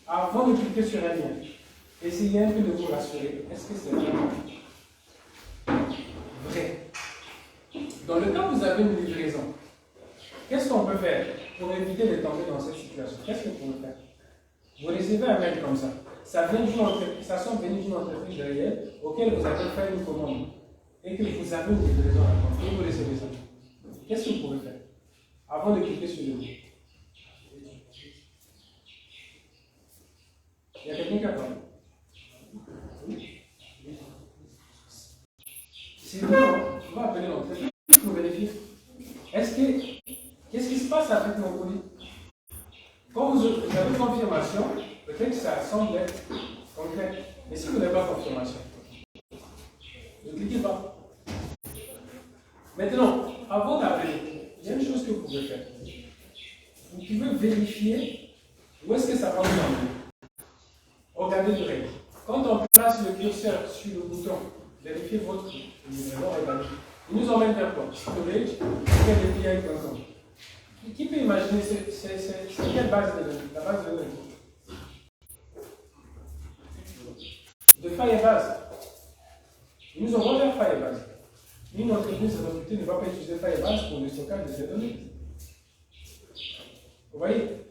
Avant de cliquer sur un lien, essayez un peu de vous rassurer. Est-ce que c'est vraiment vrai? Dans le cas où vous avez une livraison, qu'est-ce qu'on peut faire pour éviter de tomber dans cette situation? Qu'est-ce que vous pouvez faire? Vous recevez un mail comme ça. Ça semble venir d'une entreprise réelle auquel vous avez fait une commande et que vous avez une livraison à attendre et vous recevez ça. Qu'est-ce que vous pouvez faire avant de cliquer sur le lien? Il y a quelqu'un qui a parlé. C'est bon, on va appeler l'entreprise pour vérifier. Qu'est-ce qui se passe avec mon colis? Quand vous avez confirmation, peut-être que ça semble être concret. Mais si vous n'avez pas confirmation, ne cliquez pas. Maintenant, avant d'appeler, il y a une chose que vous pouvez faire. Vous pouvez vérifier où est-ce que ça va vous emmener. Regardez le règle. Quand on place le curseur sur le bouton, vérifiez votre livraison, regardez. Il nous emmène vers quoi? Storage.api.com. Qui peut imaginer c'est quelle base de données? La base de données de Firebase. Il nous envoie vers Firebase. Une entreprise réputée ne va pas utiliser Firebase pour le stockage de ces données. Vous voyez?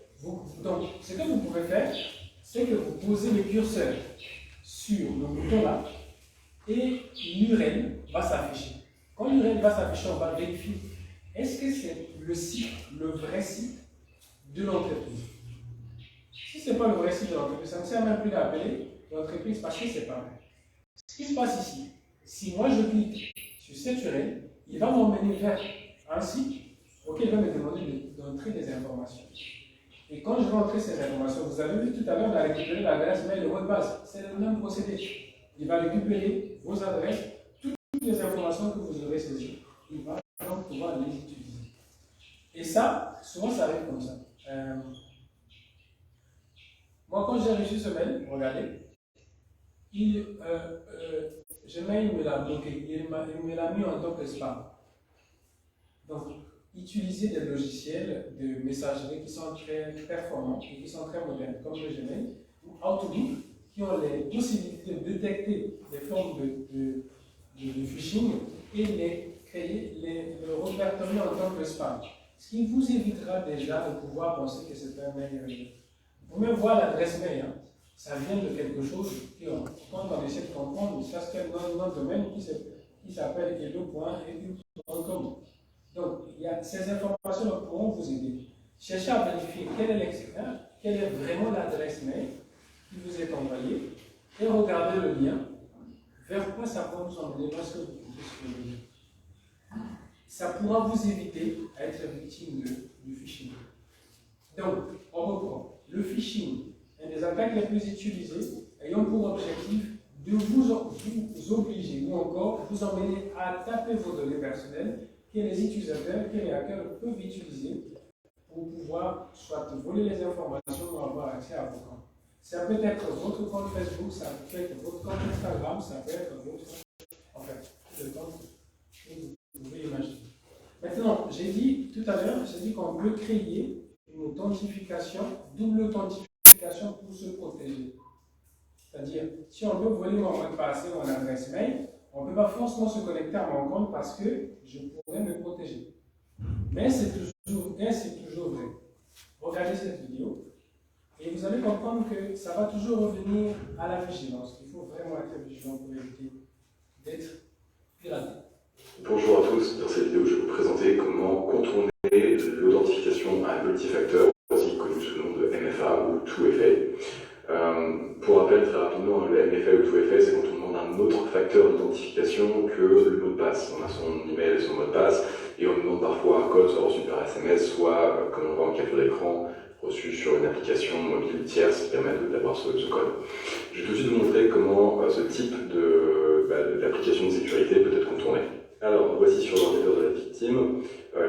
Donc, ce que vous pouvez faire, c'est que vous posez le curseur sur le bouton là et l'URL va s'afficher. Quand l'URL va s'afficher, on va vérifier est-ce que c'est le site, le vrai site de l'entreprise. Si ce n'est pas le vrai site de l'entreprise, ça ne sert même plus d'appeler l'entreprise parce que ce n'est pas vrai. Ce qui se passe ici, si moi je clique sur cette URL, il va m'emmener vers un site auquel il va me demander d'entrer des informations. Et quand je vais entrer ces informations, vous avez vu tout à l'heure, on a récupéré l'adresse mail et le mot de passe. C'est le même procédé. Il va récupérer vos adresses, toutes les informations que vous aurez saisies. Il va donc pouvoir les utiliser. Et ça, souvent ça arrive comme ça. Moi, quand j'ai reçu ce mail, regardez, Gmail me l'a bloqué, il me l'a mis en tant que spam. Donc, utiliser des logiciels de messagerie qui sont très performants et qui sont très modernes, comme le Gmail ou Outlook, qui ont les possibilités de détecter des formes de phishing et les le répertorier en tant que spam. Ce qui vous évitera déjà de pouvoir penser que c'est un mail. Vous pouvez voir l'adresse mail, hein. Ça vient de quelque chose quand on essaie de comprendre, ça c'est un domaine qui s'appelle hello.edu.com. Donc, ces informations pourront vous aider. Cherchez à vérifier quelle est vraiment l'adresse mail qui vous est envoyée et regardez le lien. Vers quoi ça va vous emmener parce que ça pourra vous éviter à être victime du phishing. Donc, on reprend. Le phishing est des attaques les plus utilisées ayant pour objectif de vous obliger ou encore vous emmener à taper vos données personnelles que les utilisateurs, que les hackers peuvent utiliser pour pouvoir soit voler les informations ou avoir accès à vos comptes. Ça peut être votre compte Facebook, ça peut être votre compte Instagram, ça peut être votre le compte que vous pouvez imaginer. Maintenant, j'ai dit tout à l'heure, qu'on peut créer une authentification, double authentification pour se protéger. C'est-à-dire, si on veut voler mon mot de passe ou mon adresse mail, on ne peut pas forcément se connecter à mon compte parce que je pourrais me protéger. Mais c'est toujours vrai. Regardez cette vidéo et vous allez comprendre que ça va toujours revenir à la vigilance. Il faut vraiment être vigilant pour éviter d'être piraté. Bonjour à tous, dans cette vidéo je vais vous présenter comment contourner l'authentification à un multifacteur, aussi connu sous le nom de MFA ou 2FA. Pour rappel, très rapidement, le MFA ou 2FA, c'est quand on demande un autre facteur d'identification que le mot de passe. On a son email et son mot de passe, et on demande parfois un code, soit reçu par SMS, soit, comme on voit en capture d'écran, reçu sur une application mobile tierce qui permet d'avoir ce code. Je vais tout de suite vous montrer comment ce type d'application de sécurité peut être contourné. Alors, voici sur l'ordinateur de la victime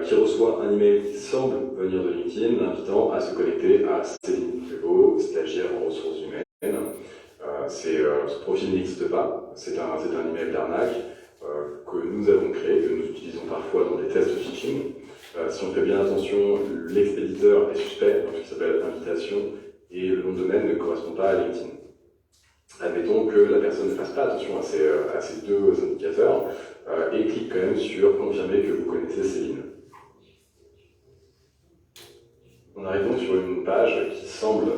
qui reçoit un email qui semble venir de LinkedIn, l'invitant à se connecter à Céline Prévost, stagiaire en ressources humaines. Ce profil n'existe pas, c'est un email d'arnaque que nous avons créé, que nous utilisons parfois dans des tests phishing. Si on fait bien attention, l'expéditeur est suspect, donc il s'appelle invitation, et le nom de domaine ne correspond pas à LinkedIn. Admettons que la personne ne fasse pas attention à ces deux indicateurs et clique quand même sur confirmer que vous connaissez Céline. On arrive donc sur une page qui semble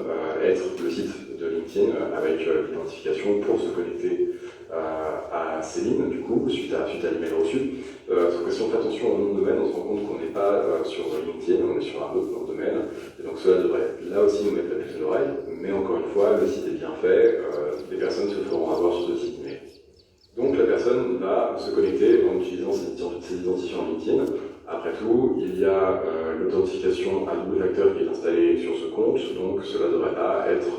être le site de LinkedIn avec l'identification pour se connecter à Céline, du coup, suite à l'email reçu. Sauf que si on fait attention au nom de domaine, on se rend compte qu'on n'est pas sur LinkedIn, on est sur un autre nom de domaine. Et donc cela devrait là aussi nous mettre la puce à l'oreille. Mais encore une fois, le site est bien fait, les personnes se feront avoir sur ce site email. Donc la personne va se connecter en utilisant ses identifiants LinkedIn. Après tout, il y a l'authentification à double facteur qui est installée sur ce compte, donc cela ne devrait pas être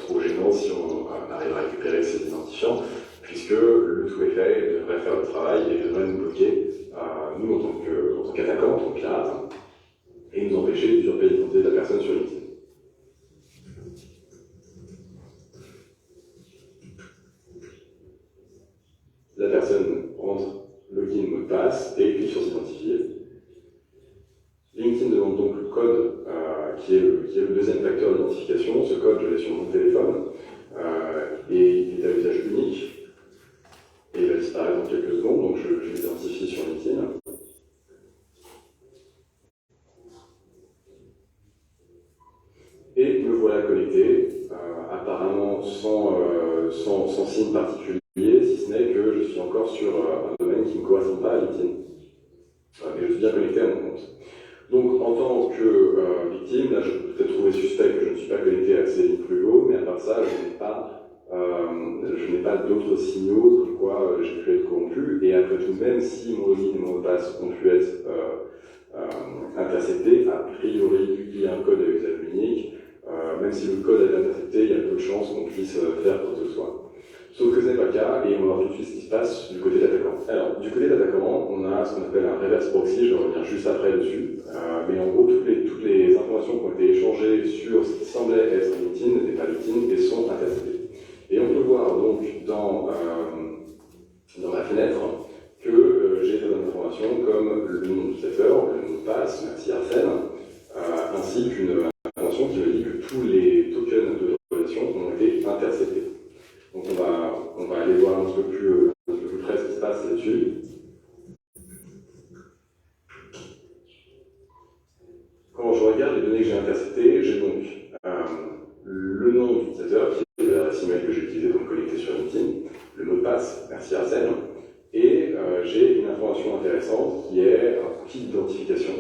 trop gênant si on arrive à récupérer ces identifiants, puisque le 2FA devrait faire le travail et devrait nous bloquer, nous en tant qu'attaquants, en tant que pirate, et nous empêcher d'usurper l'identité de la personne sur LinkedIn. La personne rentre login, mot de passe et clique sur s'identifier. LinkedIn demande donc le code qui est le deuxième facteur d'identification. Ce code, je l'ai sur mon téléphone et il est à usage unique et il va disparaître dans quelques secondes, donc je l'identifie sur LinkedIn. Et me voilà connecté, apparemment sans signe particulier, si ce n'est que je suis encore sur un domaine qui ne correspond pas à LinkedIn. Mais je suis bien connecté à mon compte. Donc, en tant que victime, là, je peux peut-être trouver suspect que je ne suis pas connecté à Céline Prévost, mais à part ça, je n'ai pas d'autres signaux comme quoi j'ai pu être corrompu. Et après tout, même si mon login et mon mot de passe ont pu être interceptés, a priori, il y a un code à usage unique. Même si le code est intercepté, il y a peu de chances qu'on puisse faire quoi que ce soit. Sauf que ce n'est pas le cas, et on va voir tout de suite ce qui se passe du côté de l'attaquant. Alors, du côté de l'attaquant, on a ce qu'on appelle un reverse proxy, je vais revenir juste après dessus, mais en gros, toutes les informations qui ont été échangées sur ce qui semblait être LinkedIn n'étaient pas LinkedIn et sont interceptées. Et on peut voir donc dans ma fenêtre que j'ai certaines informations comme le nom d'utilisateur, le mot de passe, merci Arsène, ainsi qu'une information qui me dit que tous les tokens d'autorisation ont été interceptés. Donc on va aller voir un petit peu plus près ce qui se passe là-dessus. Quand je regarde les données que j'ai interceptées, j'ai donc le nom d'utilisateur, qui est l'adresse email que j'ai utilisé pour me connecter sur LinkedIn, le mot de passe, merci Arsène, et j'ai une information intéressante qui est un cookie d'identification.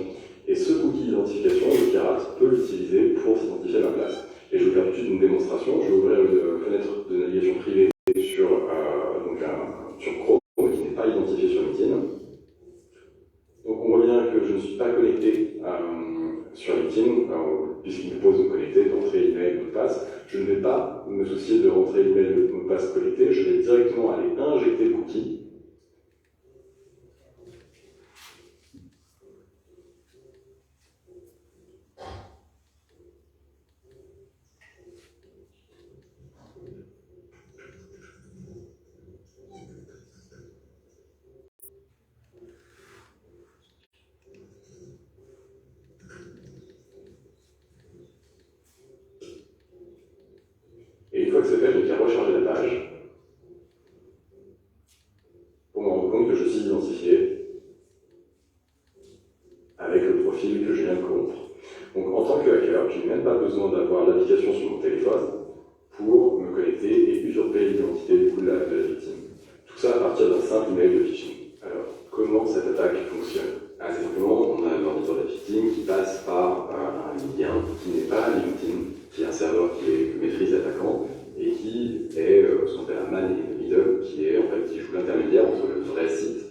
Et ce cookie d'identification, le pirate peut l'utiliser pour s'identifier à ma place. Et je vais faire tout de suite une démonstration. Je vais ouvrir une fenêtre de navigation privée sur Chrome, qui n'est pas identifié sur LinkedIn. Donc on voit bien que je ne suis pas connecté sur LinkedIn, puisqu'il me propose de me connecter, d'entrer email, mot de passe. Je ne vais pas me soucier de rentrer email, mot de passe connecté. Je vais directement aller injecter le cookie. Et une fois que c'est fait, je vais recharger la page pour me rendre compte que je suis identifié avec le profil que je viens de corrompre. Donc en tant que hacker, je n'ai même pas besoin d'avoir l'application sur mon téléphone pour me connecter et usurper l'identité du coup de la victime. Tout ça à partir d'un simple email de phishing. Alors, comment cette attaque fonctionne? Assez simplement, on a un ordinateur de la victime qui passe par un lien qui n'est pas LinkedIn, qui est un serveur que maîtrise l'attaquant, et qui est ce qu'on appelle un man in the middle, qui joue l'intermédiaire entre le vrai site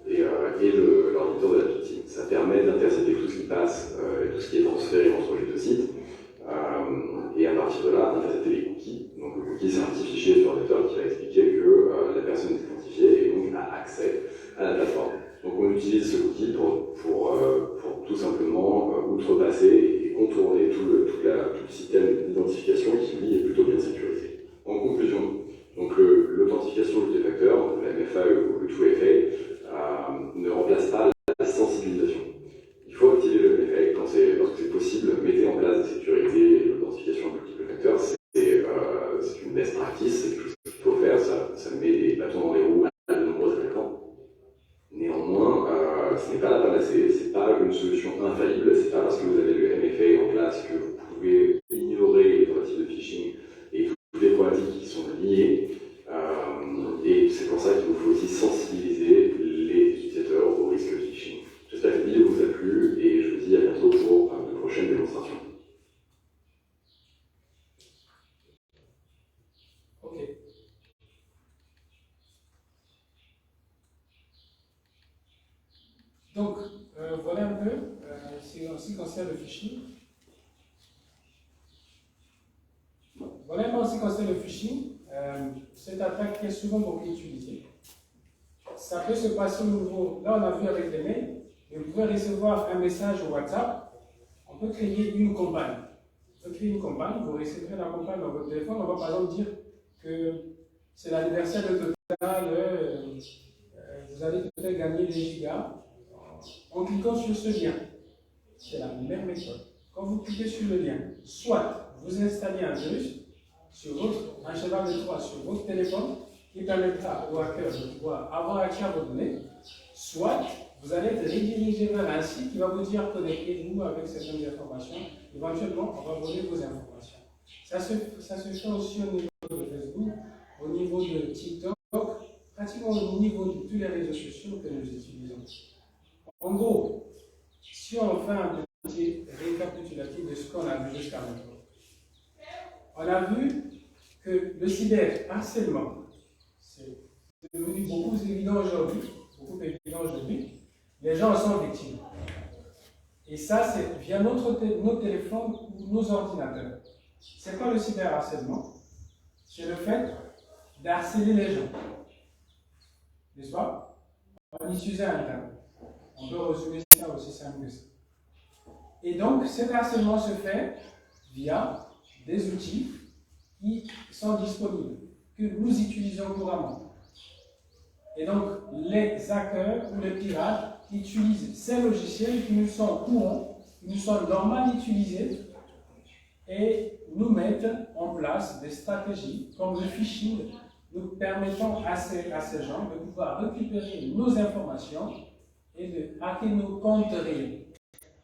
et l'ordinateur de la victime. Ça permet d'intercepter tout ce qui passe et tout ce qui est transféré entre les deux sites, et à partir de là, intercepter les cookies. Donc le cookie, c'est un petit fichier sur l'ordinateur qui va expliquer que la personne est identifiée et donc a accès à la plateforme. Donc on utilise ce cookie pour tout simplement outrepasser et contourner tout le système d'identification qui, lui, est plutôt bien sécurisé. En conclusion, donc l'authentification multifacteur, la MFA ou le 2FA, ne remplace pas la sensibilisation. Il faut activer le MFA lorsque c'est possible. Mettez en place des sécurités et l'authentification multiple facteurs. C'est une best practice, c'est quelque chose qu'il faut faire. Ça met des bâtons dans les roues à de nombreux attaquants. Néanmoins, ce n'est pas la panacée, ce n'est pas une solution infaillible. C'est pas parce que vous avez le MFA en place que vous pouvez ignorer les tentatives de phishing et toutes les problématiques qui sont liées. Et c'est pour ça qu'il faut aussi sensibiliser les utilisateurs au risque de phishing. J'espère que cette vidéo vous a plu et je vous dis à bientôt pour de prochaines démonstrations. Ok. Donc, voilà un peu en ce qui concerne le phishing. Voilà un peu en ce qui concerne le phishing. Cette attaque qui est souvent beaucoup utilisée. Ça peut se passer au niveau, là on a vu avec les mails, mais vous pouvez recevoir un message au WhatsApp, on peut créer une campagne. On peut créer une campagne, vous recevrez la campagne dans votre téléphone, on va par exemple dire que c'est l'anniversaire de Total, vous allez peut-être gagner des gigas en cliquant sur ce lien. C'est la même méthode. Quand vous cliquez sur le lien, soit vous installez un virus un cheval de Troie sur votre téléphone qui permettra au hacker de pouvoir avoir accès à vos données, soit vous allez être redirigé vers un site qui va vous dire connectez-vous avec certaines informations. Éventuellement, on va voler vos informations. Ça se fait aussi au niveau de Facebook, au niveau de TikTok, pratiquement au niveau de tous les réseaux sociaux que nous utilisons. En gros, si on fait un petit récapitulatif de ce qu'on a vu jusqu'à maintenant, on a vu que le cyberharcèlement, c'est devenu beaucoup évident aujourd'hui. Les gens en sont victimes. Et ça, c'est via nos téléphones ou nos ordinateurs. C'est quoi le cyberharcèlement? C'est le fait d'harceler les gens. N'est-ce pas? On utilisait un terme. On peut résumer ça aussi simple que ça. Et donc, cet harcèlement se fait via des outils qui sont disponibles, que nous utilisons couramment. Et donc, les hackers ou les pirates utilisent ces logiciels qui nous sont courants, qui nous sont normaux d'utiliser, et nous mettent en place des stratégies comme le phishing, nous permettant à ces gens de pouvoir récupérer nos informations et de hacker nos comptes réels.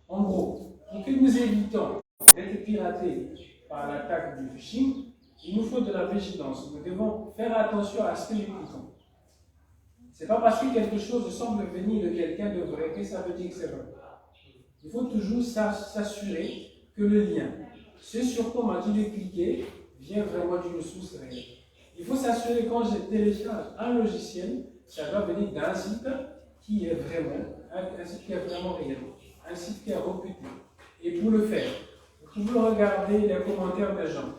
En gros, pour que nous évitons d'être piratés par l'attaque du phishing, il nous faut de la vigilance. Nous devons faire attention à ce que nous cliquons. Ce n'est pas parce que quelque chose semble venir de quelqu'un de vrai que ça veut dire que c'est vrai. Il faut toujours s'assurer que le lien, ce sur quoi on m'a dit de cliquer, vient vraiment d'une source réelle. Il faut s'assurer quand je télécharge un logiciel, ça doit venir d'un site qui est vraiment réel, un site qui est réputé. Et pour le faire, vous pouvez regarder les commentaires des gens.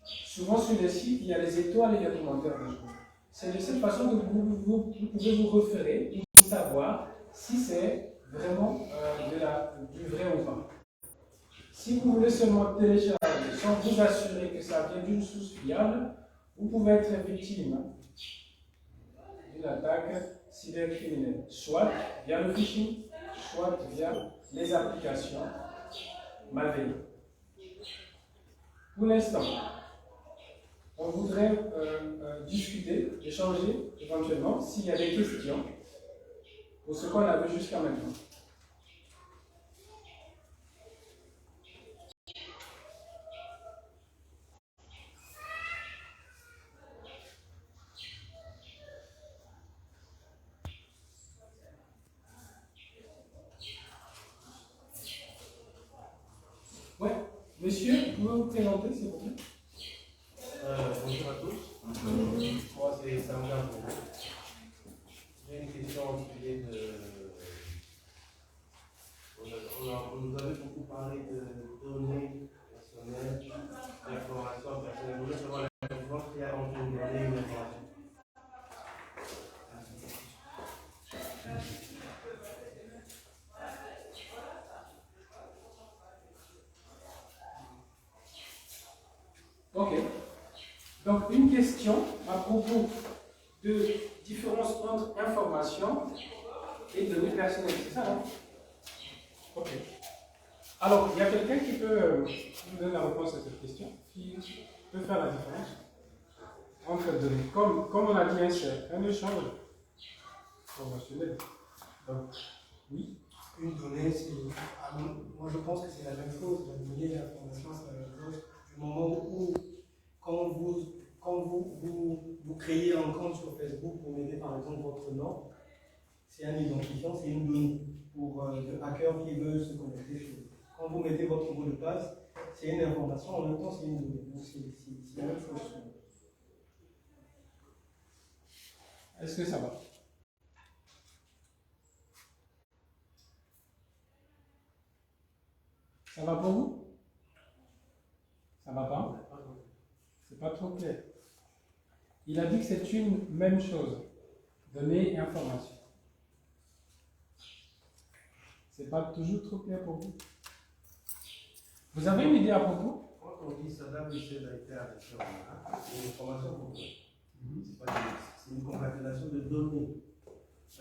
Souvent sur les sites, il y a les étoiles et les commentaires des gens. C'est de cette façon que vous pouvez vous référer pour savoir si c'est vraiment du vrai ou pas. Si vous voulez seulement télécharger sans vous assurer que ça vient d'une source fiable, vous pouvez être victime d'une attaque cybercriminelle, soit via le phishing, soit via les applications malveillantes. Pour l'instant, on voudrait discuter, échanger éventuellement s'il y a des questions pour ce qu'on a vu jusqu'à maintenant. Ouais, monsieur, vous pouvez vous présenter s'il vous plaît? Bonjour à tous. Moi, c'est Samia pour vous. J'ai une question au sujet de. On nous avait beaucoup parlé de données personnelles, d'informations personnelles. Je voulais savoir la différence qu'il y a entre une donnée et une information. Ok. Donc, une question à propos de différence entre information et données personnelles, c'est ça, non? Ok. Alors, il y a quelqu'un qui peut nous donner la réponse à cette question, qui peut faire la différence entre données. Comme on a dit, c'est un échange informationnel. Donc, oui. Une donnée, c'est. Moi, je pense que c'est la même chose. La donnée et l'information, c'est la même chose. Du moment où, quand vous créez un compte sur Facebook, vous mettez par exemple votre nom, c'est un identifiant, c'est une donnée pour le hacker qui veut se connecter chez vous. Quand vous mettez votre mot de passe, c'est une information, en même temps, c'est une donnée. Donc, c'est la même chose. Est-ce que ça va? Ça va pour vous? Ça va pas? C'est pas trop clair. Il a dit que c'est une même chose, données et information. C'est pas toujours trop clair pour vous? Vous avez une idée à propos? Quand on dit Saddam Hussein a été arrêté en Irak, c'est une information pour vous. C'est une concaténation de données.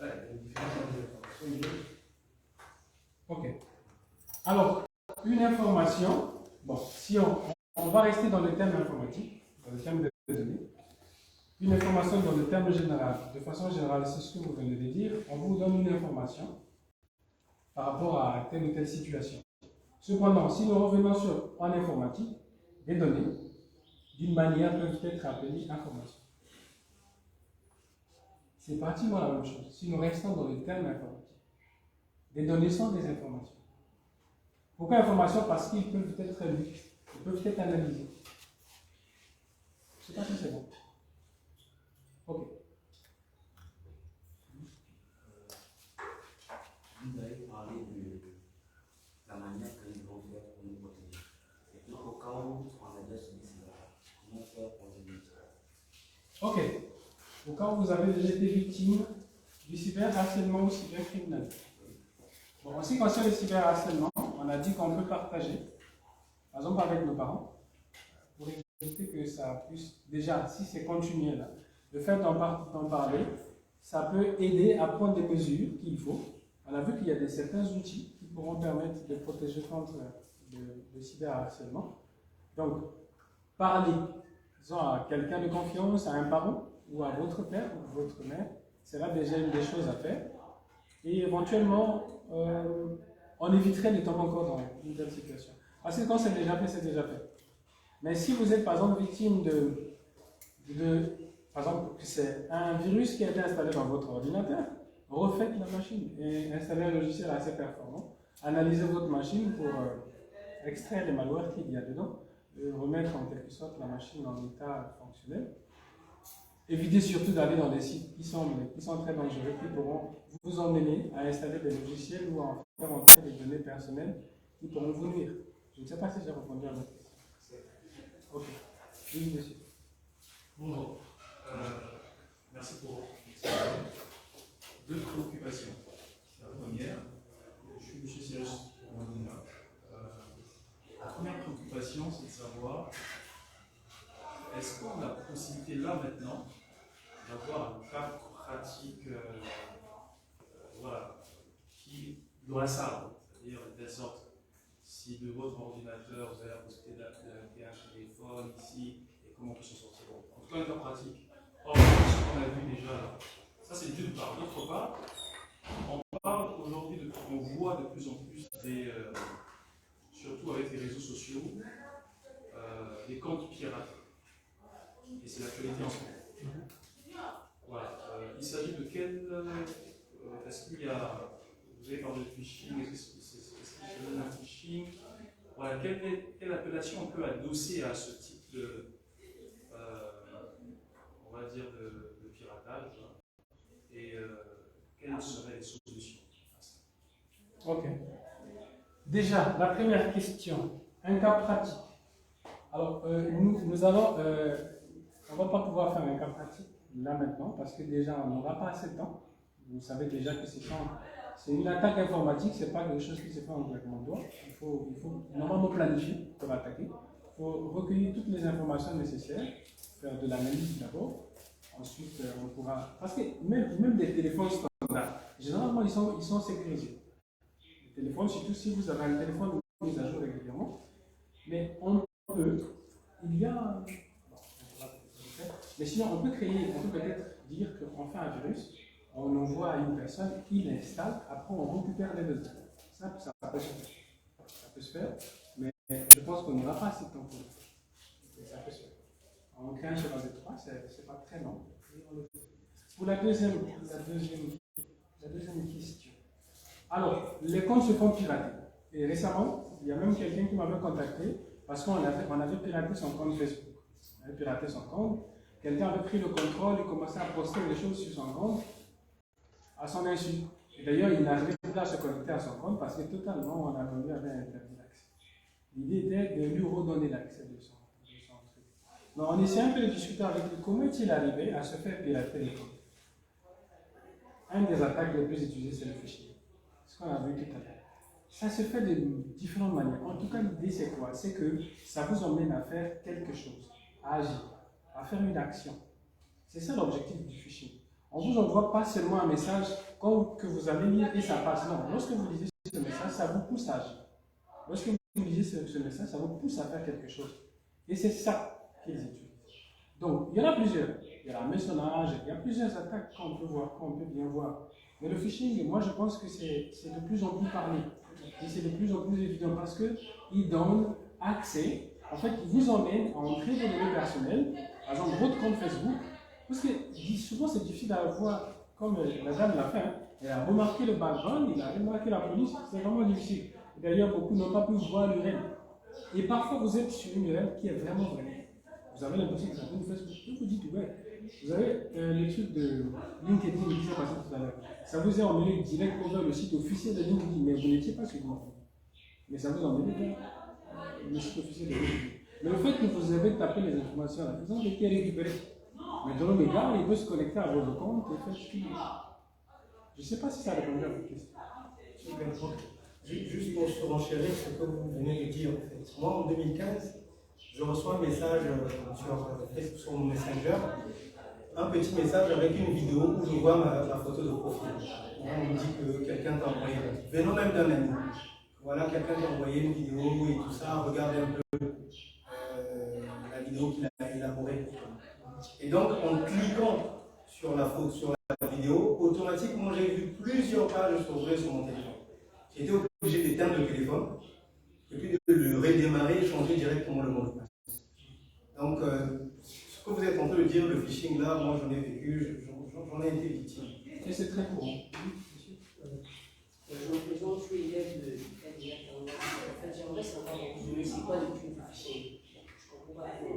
Ouais, il y a une différence entre l'information et les données. Ok. Alors, une information, bon, si on va rester dans le terme informatique, dans le terme de données. Une information dans le terme général, de façon générale, c'est ce que vous venez de dire, on vous donne une information par rapport à telle ou telle situation. Cependant, si nous revenons en informatique, des données, d'une manière, peuvent être appelées informations. C'est pratiquement la même chose, si nous restons dans le terme informatique. Des données sont des informations. Pourquoi informations? Parce qu'ils peuvent être lus, ils peuvent être analysés. Je ne sais pas si c'est bon. Ok. Vous avez parlé de la manière que nous devons faire pour nous protéger. Et puis, quand on a déjà subi cela, comment faire pour les éviter? Ok. Donc, quand vous avez déjà été victime du cyberharcèlement ou cybercriminalité. Bon, en ce qui concerne le cyberharcèlement, on a dit qu'on peut partager, par exemple avec nos parents, pour éviter que ça puisse, déjà, si c'est continuel, là, le fait d'en parler, ça peut aider à prendre des mesures qu'il faut. On a vu qu'il y a certains outils qui pourront permettre de protéger contre le cyberharcèlement. Donc, parler, disons, à quelqu'un de confiance, à un parent, ou à votre père ou votre mère, c'est là déjà une des choses à faire. Et éventuellement, on éviterait de tomber encore dans une telle situation. Parce que quand c'est déjà fait, c'est déjà fait. Mais si vous êtes par exemple victime par exemple, que c'est un virus qui a été installé dans votre ordinateur, refaites la machine et installez un logiciel assez performant. Analysez votre machine pour extraire les malwares qu'il y a dedans, remettre en quelque sorte la machine en état fonctionnel. Évitez surtout d'aller dans des sites qui sont très dangereux, qui pourront vous emmener à installer des logiciels ou à faire entrer des données personnelles qui pourront vous nuire. Je ne sais pas si j'ai répondu à votre question. Ok. Oui, monsieur. Bonjour. Merci pour deux préoccupations. La première, je suis M. Cyrus Mondina. La première préoccupation, c'est de savoir est-ce qu'on a la possibilité là maintenant d'avoir un cas pratique voilà, qui dans la salle, c'est-à-dire de telle sorte, si de votre ordinateur vous avez la possibilité d'activer un téléphone ici, et comment on peut s'en sortir. Bon, en tout cas, un cas pratique. Or, ce qu'on a vu déjà là, ça c'est d'une part. D'autre part, on parle aujourd'hui, on voit de plus en plus surtout avec les réseaux sociaux, des comptes pirates. Et c'est l'actualité en ce moment. Voilà. Il s'agit de quel. Est-ce qu'il y a. Vous avez parlé de phishing, est-ce qu'il s'agit d'un phishing? Voilà. Quelle appellation on peut adosser à ce type de. On va dire de piratage? Et quelles seraient les solutions à ça? Ok. Déjà, la première question, un cas pratique. Alors, nous allons. On ne va pas pouvoir faire un cas pratique là maintenant parce que déjà on n'aura pas assez de temps. Vous savez déjà que c'est une attaque informatique, ce n'est pas quelque chose qui se fait en claquement de doigts. Il faut normalement planifier pour attaquer. Il faut recueillir toutes les informations nécessaires, faire de l'analyse d'abord. Ensuite, on pourra. Parce que même des téléphones standards, généralement ils sont sécurisés. Les téléphones, surtout si vous avez un téléphone mis à jour régulièrement, mais on peut. Il y a. Mais sinon, on peut peut-être dire qu'on fait un virus, on envoie à une personne, il l'installe, après on récupère les données. Ça peut se faire. Ça peut se faire, mais je pense qu'on n'aura pas assez de temps pour le faire. Ça peut se faire. On crée un cheval de 3, c'est pas très long. Pour la deuxième question. Alors, les comptes se font pirater. Et récemment, il y a même quelqu'un qui m'avait contacté parce qu'on avait piraté son compte Facebook. On avait piraté son compte. Quelqu'un avait pris le contrôle et commençait à poster des choses sur son compte à son insu. Et d'ailleurs, il n'arrivait pas à se connecter à son compte parce que totalement, on avait interdit l'accès. L'idée était de lui redonner l'accès de son truc. Donc, on essaie un peu de discuter avec lui comment est-il arrivé à se faire pirater les comptes. Une des attaques les plus utilisées, c'est le phishing. Ce qu'on a vu tout à l'heure. Ça se fait de différentes manières. En tout cas, l'idée, c'est quoi? C'est que ça vous emmène à faire quelque chose, à agir, à faire une action. C'est ça l'objectif du phishing. On ne vous envoie pas seulement un message que vous allez lire et ça passe. Non, lorsque vous lisez ce message, ça vous pousse à agir. Lorsque vous lisez ce message, ça vous pousse à faire quelque chose. Et c'est ça qu'ils utilisent. Donc, il y en a plusieurs. Il y a la messonnage, il y a plusieurs attaques qu'on peut voir, qu'on peut bien voir. Mais le phishing, moi je pense que c'est de plus en plus parlé. Et c'est de plus en plus évident parce qu'il donne accès, en fait, il vous emmène à entrer vos données personnelles, par exemple votre compte Facebook, parce que souvent c'est difficile à voir, comme la dame l'a fait, hein. Elle a remarqué le background, il a remarqué la police, c'est vraiment difficile. D'ailleurs, beaucoup n'ont pas pu voir l'URL. Et parfois vous êtes sur une URL qui est vraiment vraie. Vous avez l'impression que ça vient de Facebook, vous dites ouais. Vous avez le truc de LinkedIn qui s'est passé tout à l'heure. Ça vous est emmené direct vers le site officiel de LinkedIn, mais vous n'étiez pas sur LinkedIn. Mais ça vous emmène vers le site officiel de LinkedIn. Mais le fait que vous avez tapé les informations là, ils ont été récupérées. Mais dans le gars, il peut se connecter à votre compte et faire ce qu'il veut. Je ne sais pas si ça répond à votre question. Super. Juste pour surenchérir ce que vous venez de dire, en fait. Moi, en 2015, je reçois un message sur mon Messenger, un petit message avec une vidéo où je vois ma photo de profil. On me dit que quelqu'un t'a envoyé, venant même d'un ami. Voilà, quelqu'un t'a envoyé une vidéo et tout ça, regardez un peu la vidéo qu'il a élaborée. Et donc, en cliquant sur la photo, sur la vidéo, automatiquement, j'ai vu plusieurs pages s'ouvrir sur mon téléphone. J'ai été obligé d'éteindre le téléphone et puis de le redémarrer et changer directement le mot de passe. Donc, ce que vous êtes en train de dire, le phishing là, moi j'en ai vécu, j'en ai été victime. Et c'est très courant. Je me présente, je suis élève de l'IA. En fait, j'aimerais savoir, c'est quoi le truc du phishing? Je comprends pas trop.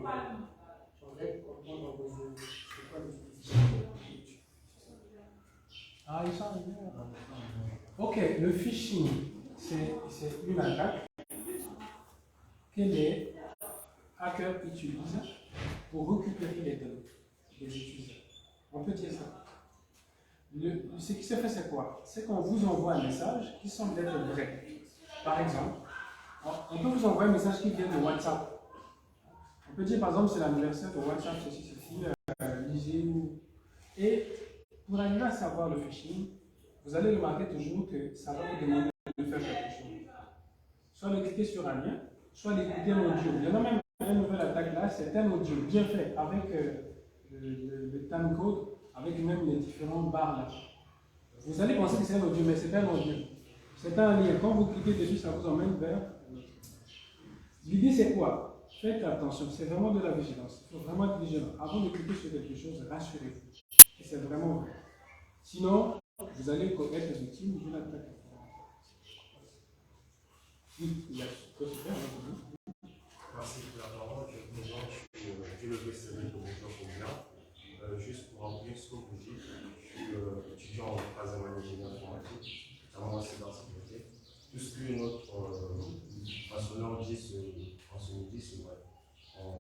J'aimerais comprendre dans vos yeux, c'est quoi le truc du phishing? Ah, il s'en est. Ok, le phishing, c'est une attaque que les hackers utilisent pour récupérer les données des utilisateurs. On peut dire ça. Ce qui se fait, c'est quoi? C'est qu'on vous envoie un message qui semble être vrai. Par exemple, on peut vous envoyer un message qui vient de WhatsApp. On peut dire par exemple c'est l'anniversaire de WhatsApp, ceci, lisez. Et pour arriver à savoir le phishing, vous allez remarquer toujours que ça va vous demander de faire quelque chose. Soit de cliquer sur un lien, soit d'écouter un audio. Il y en a même une nouvelle attaque là, c'est un audio bien fait avec le timecode, avec même les différentes barres là. Vous allez penser que c'est un audio, mais c'est un audio. C'est un lien. Quand vous cliquez dessus, ça vous emmène vers. L'idée c'est quoi? Faites attention, c'est vraiment de la vigilance. Il faut vraiment être vigilant. Avant de cliquer sur quelque chose, rassurez-vous. Et c'est vraiment vrai. Sinon, vous allez être victime d'une attaque. Oui, il y a quoi se faire. Merci pour la parole. Je me présente, je suis le président de mon juste pour remplir ce que vous dites, je suis étudiant en troisième année d'ingénierie informatique, notamment en cybersécurité. Tout ce que notre passionnant dit en ce midi, c'est vrai.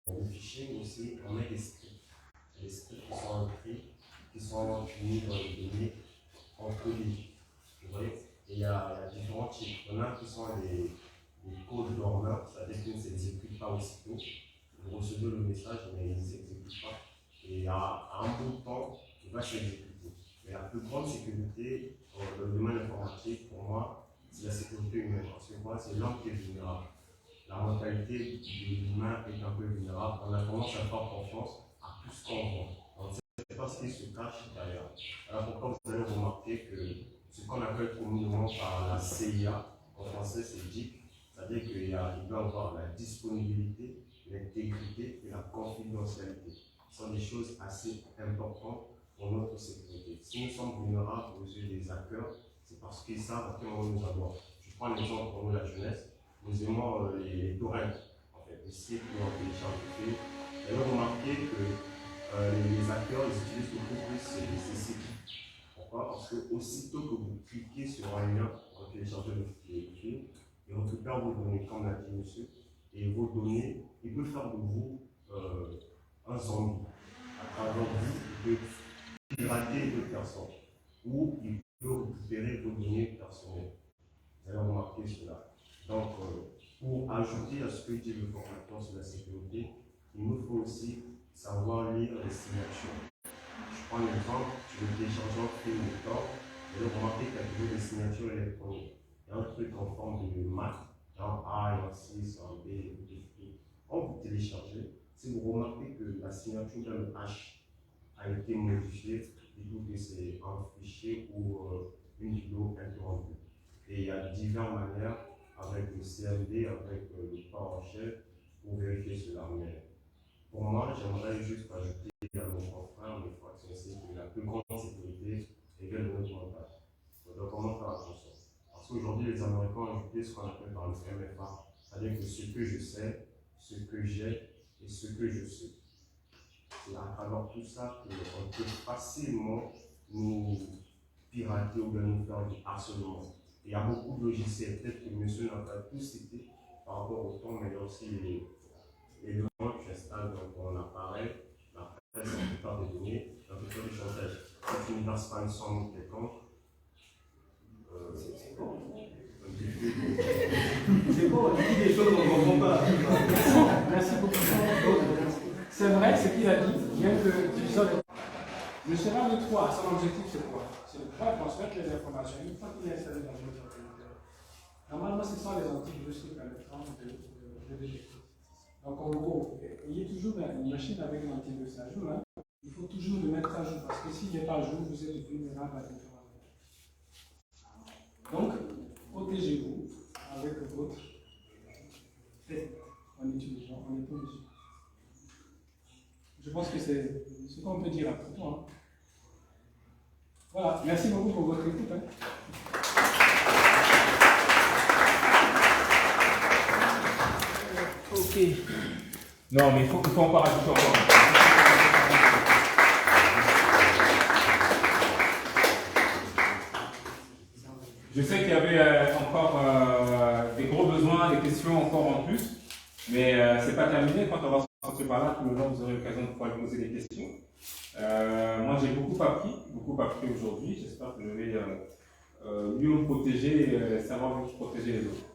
Le phishing aussi, on met des scripts. Des scripts qui sont écrits, qui sont mis dans les données entre lignes. Et il y a différents types. Il y en a qui sont les codes dormants, c'est-à-dire qu'ils ne s'exécutent pas aussitôt. Vous recevez le message, mais ils ne s'exécutent pas. Et à un bout de temps, il va s'exécuter. Mais la plus grande sécurité dans le domaine informatique, pour moi, c'est la sécurité humaine. Parce que moi, c'est l'homme qui est vulnérable. La mentalité de l'humain est un peu vulnérable. On a tendance à faire confiance à tout ce qu'on voit. On ne sait pas ce qui se cache derrière. Alors pourquoi vous allez remarquer que ce qu'on appelle communément par la CIA, en français c'est DIC, c'est-à-dire qu'il doit y avoir la disponibilité, l'intégrité et la confidentialité. Ce sont des choses assez importantes pour notre sécurité. Si nous sommes vulnérables aux yeux des hackers, c'est parce qu'ils savent à quel moment nous avoir. Je prends l'exemple pour nous, la jeunesse. Nous aimons les torrents, en fait, les sites où on télécharge des faits. Et vous remarquez que les hackers ils utilisent beaucoup plus ces sites. Pourquoi? Parce que aussitôt que vous cliquez sur un lien pour télécharger le film, ils récupèrent vos données, comme l'a dit monsieur, et vos données, ils peuvent faire de vous un zombie. À travers vous, il peut pirater d'autres personnes, ou il peut récupérer vos données personnelles. Vous allez remarquer cela. Donc, pour ajouter à ce que dit le formateur sur la sécurité, il nous faut aussi savoir lire les signatures. Je prends l'exemple, je vais télécharger un film de temps, et là, remarquez qu'il y a toujours des signatures électroniques. Il y a un truc en forme de maths, un A, un 6, un B, un D. Quand vous téléchargez, si vous remarquez que la signature d'un H a été modifiée, dites-vous que c'est un fichier ou une vidéo interrompue. Et il y a diverses manières avec le CMD, avec le PowerShell pour vérifier cela. Mais pour moi, j'aimerais juste ajouter à mon confrère, mes frères, que la plus grande sécurité est de notre mental. Donc, comment faire attention? Parce qu'aujourd'hui, les Américains ont ajouté ce qu'on appelle dans le MFA, c'est-à-dire que ce que je sais, ce que j'ai et ce que je sais. C'est à travers tout ça qu'on peut facilement nous pirater ou bien nous faire du harcèlement. Il y a beaucoup de logiciels, peut-être que monsieur n'a pas tout cité par rapport au temps, mais il y a aussi les gens qui installent dans ton appareil, la presse, la plupart des n'inverse pas une somme quelconque. C'est bon. C'est bon, on dit des choses qu'on ne comprend pas. Merci beaucoup. C'est vrai ce qu'il a dit, bien que tu sois. Le schéma de 3, son objectif c'est quoi? C'est de pouvoir transmettre les informations une fois qu'il est installé dans votre ordinateur. Normalement, ce sont les antivirus qui permettront de détecter. Donc en gros, ayez toujours une machine avec un antivirus à jour. Hein. Il faut toujours le mettre à jour parce que s'il n'est pas à jour, vous êtes vulnérable à différents attaques. Donc, protégez-vous avec votre tête en utilisant, en étant dessus. Je pense que c'est ce qu'on peut dire à tout temps. Hein. Voilà, merci beaucoup pour votre écoute. Hein. Ok. Non, mais il faut encore rajouter encore. Je sais qu'il y avait encore des gros besoins, des questions encore en plus, mais c'est pas terminé. Quand on va sortir par là, tout le long, vous aurez l'occasion de pouvoir poser des questions. Moi, j'ai beaucoup appris aujourd'hui. J'espère que je vais mieux me protéger et savoir mieux protéger les autres.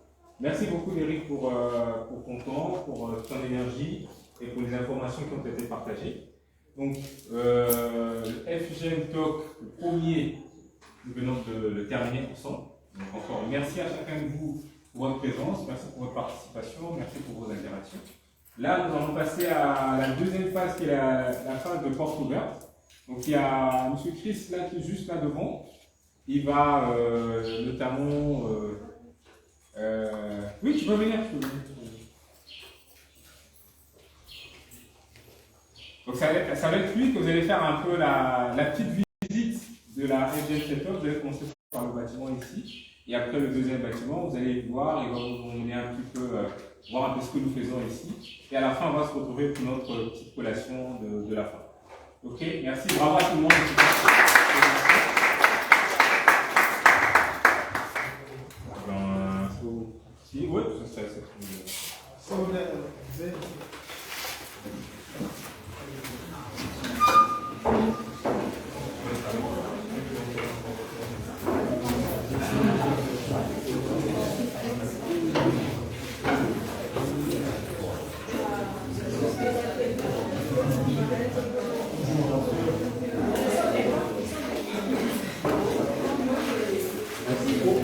Merci beaucoup, Eric, pour ton temps, pour ton énergie et pour les informations qui ont été partagées. Donc, le FGM Talk, le premier, nous venons de le terminer ensemble. Donc, encore merci à chacun de vous pour votre présence, merci pour votre participation, merci pour vos interactions. Là, nous allons passer à la deuxième phase qui est la phase de porte ouverte. Donc, il y a M. Chris là, qui est juste là devant. Il va notamment. Oui, tu peux venir. Donc, ça va être lui que vous allez faire un peu la petite visite de la FGM Setup. Vous allez commencer par le bâtiment ici. Et après le deuxième bâtiment, vous allez voir, il va vous mener un petit peu, voir un peu ce que nous faisons ici. Et à la fin, on va se retrouver pour notre petite collation de la fin. Ok, merci, bravo à tout le monde. Si, oui, ça c'est Merci beaucoup.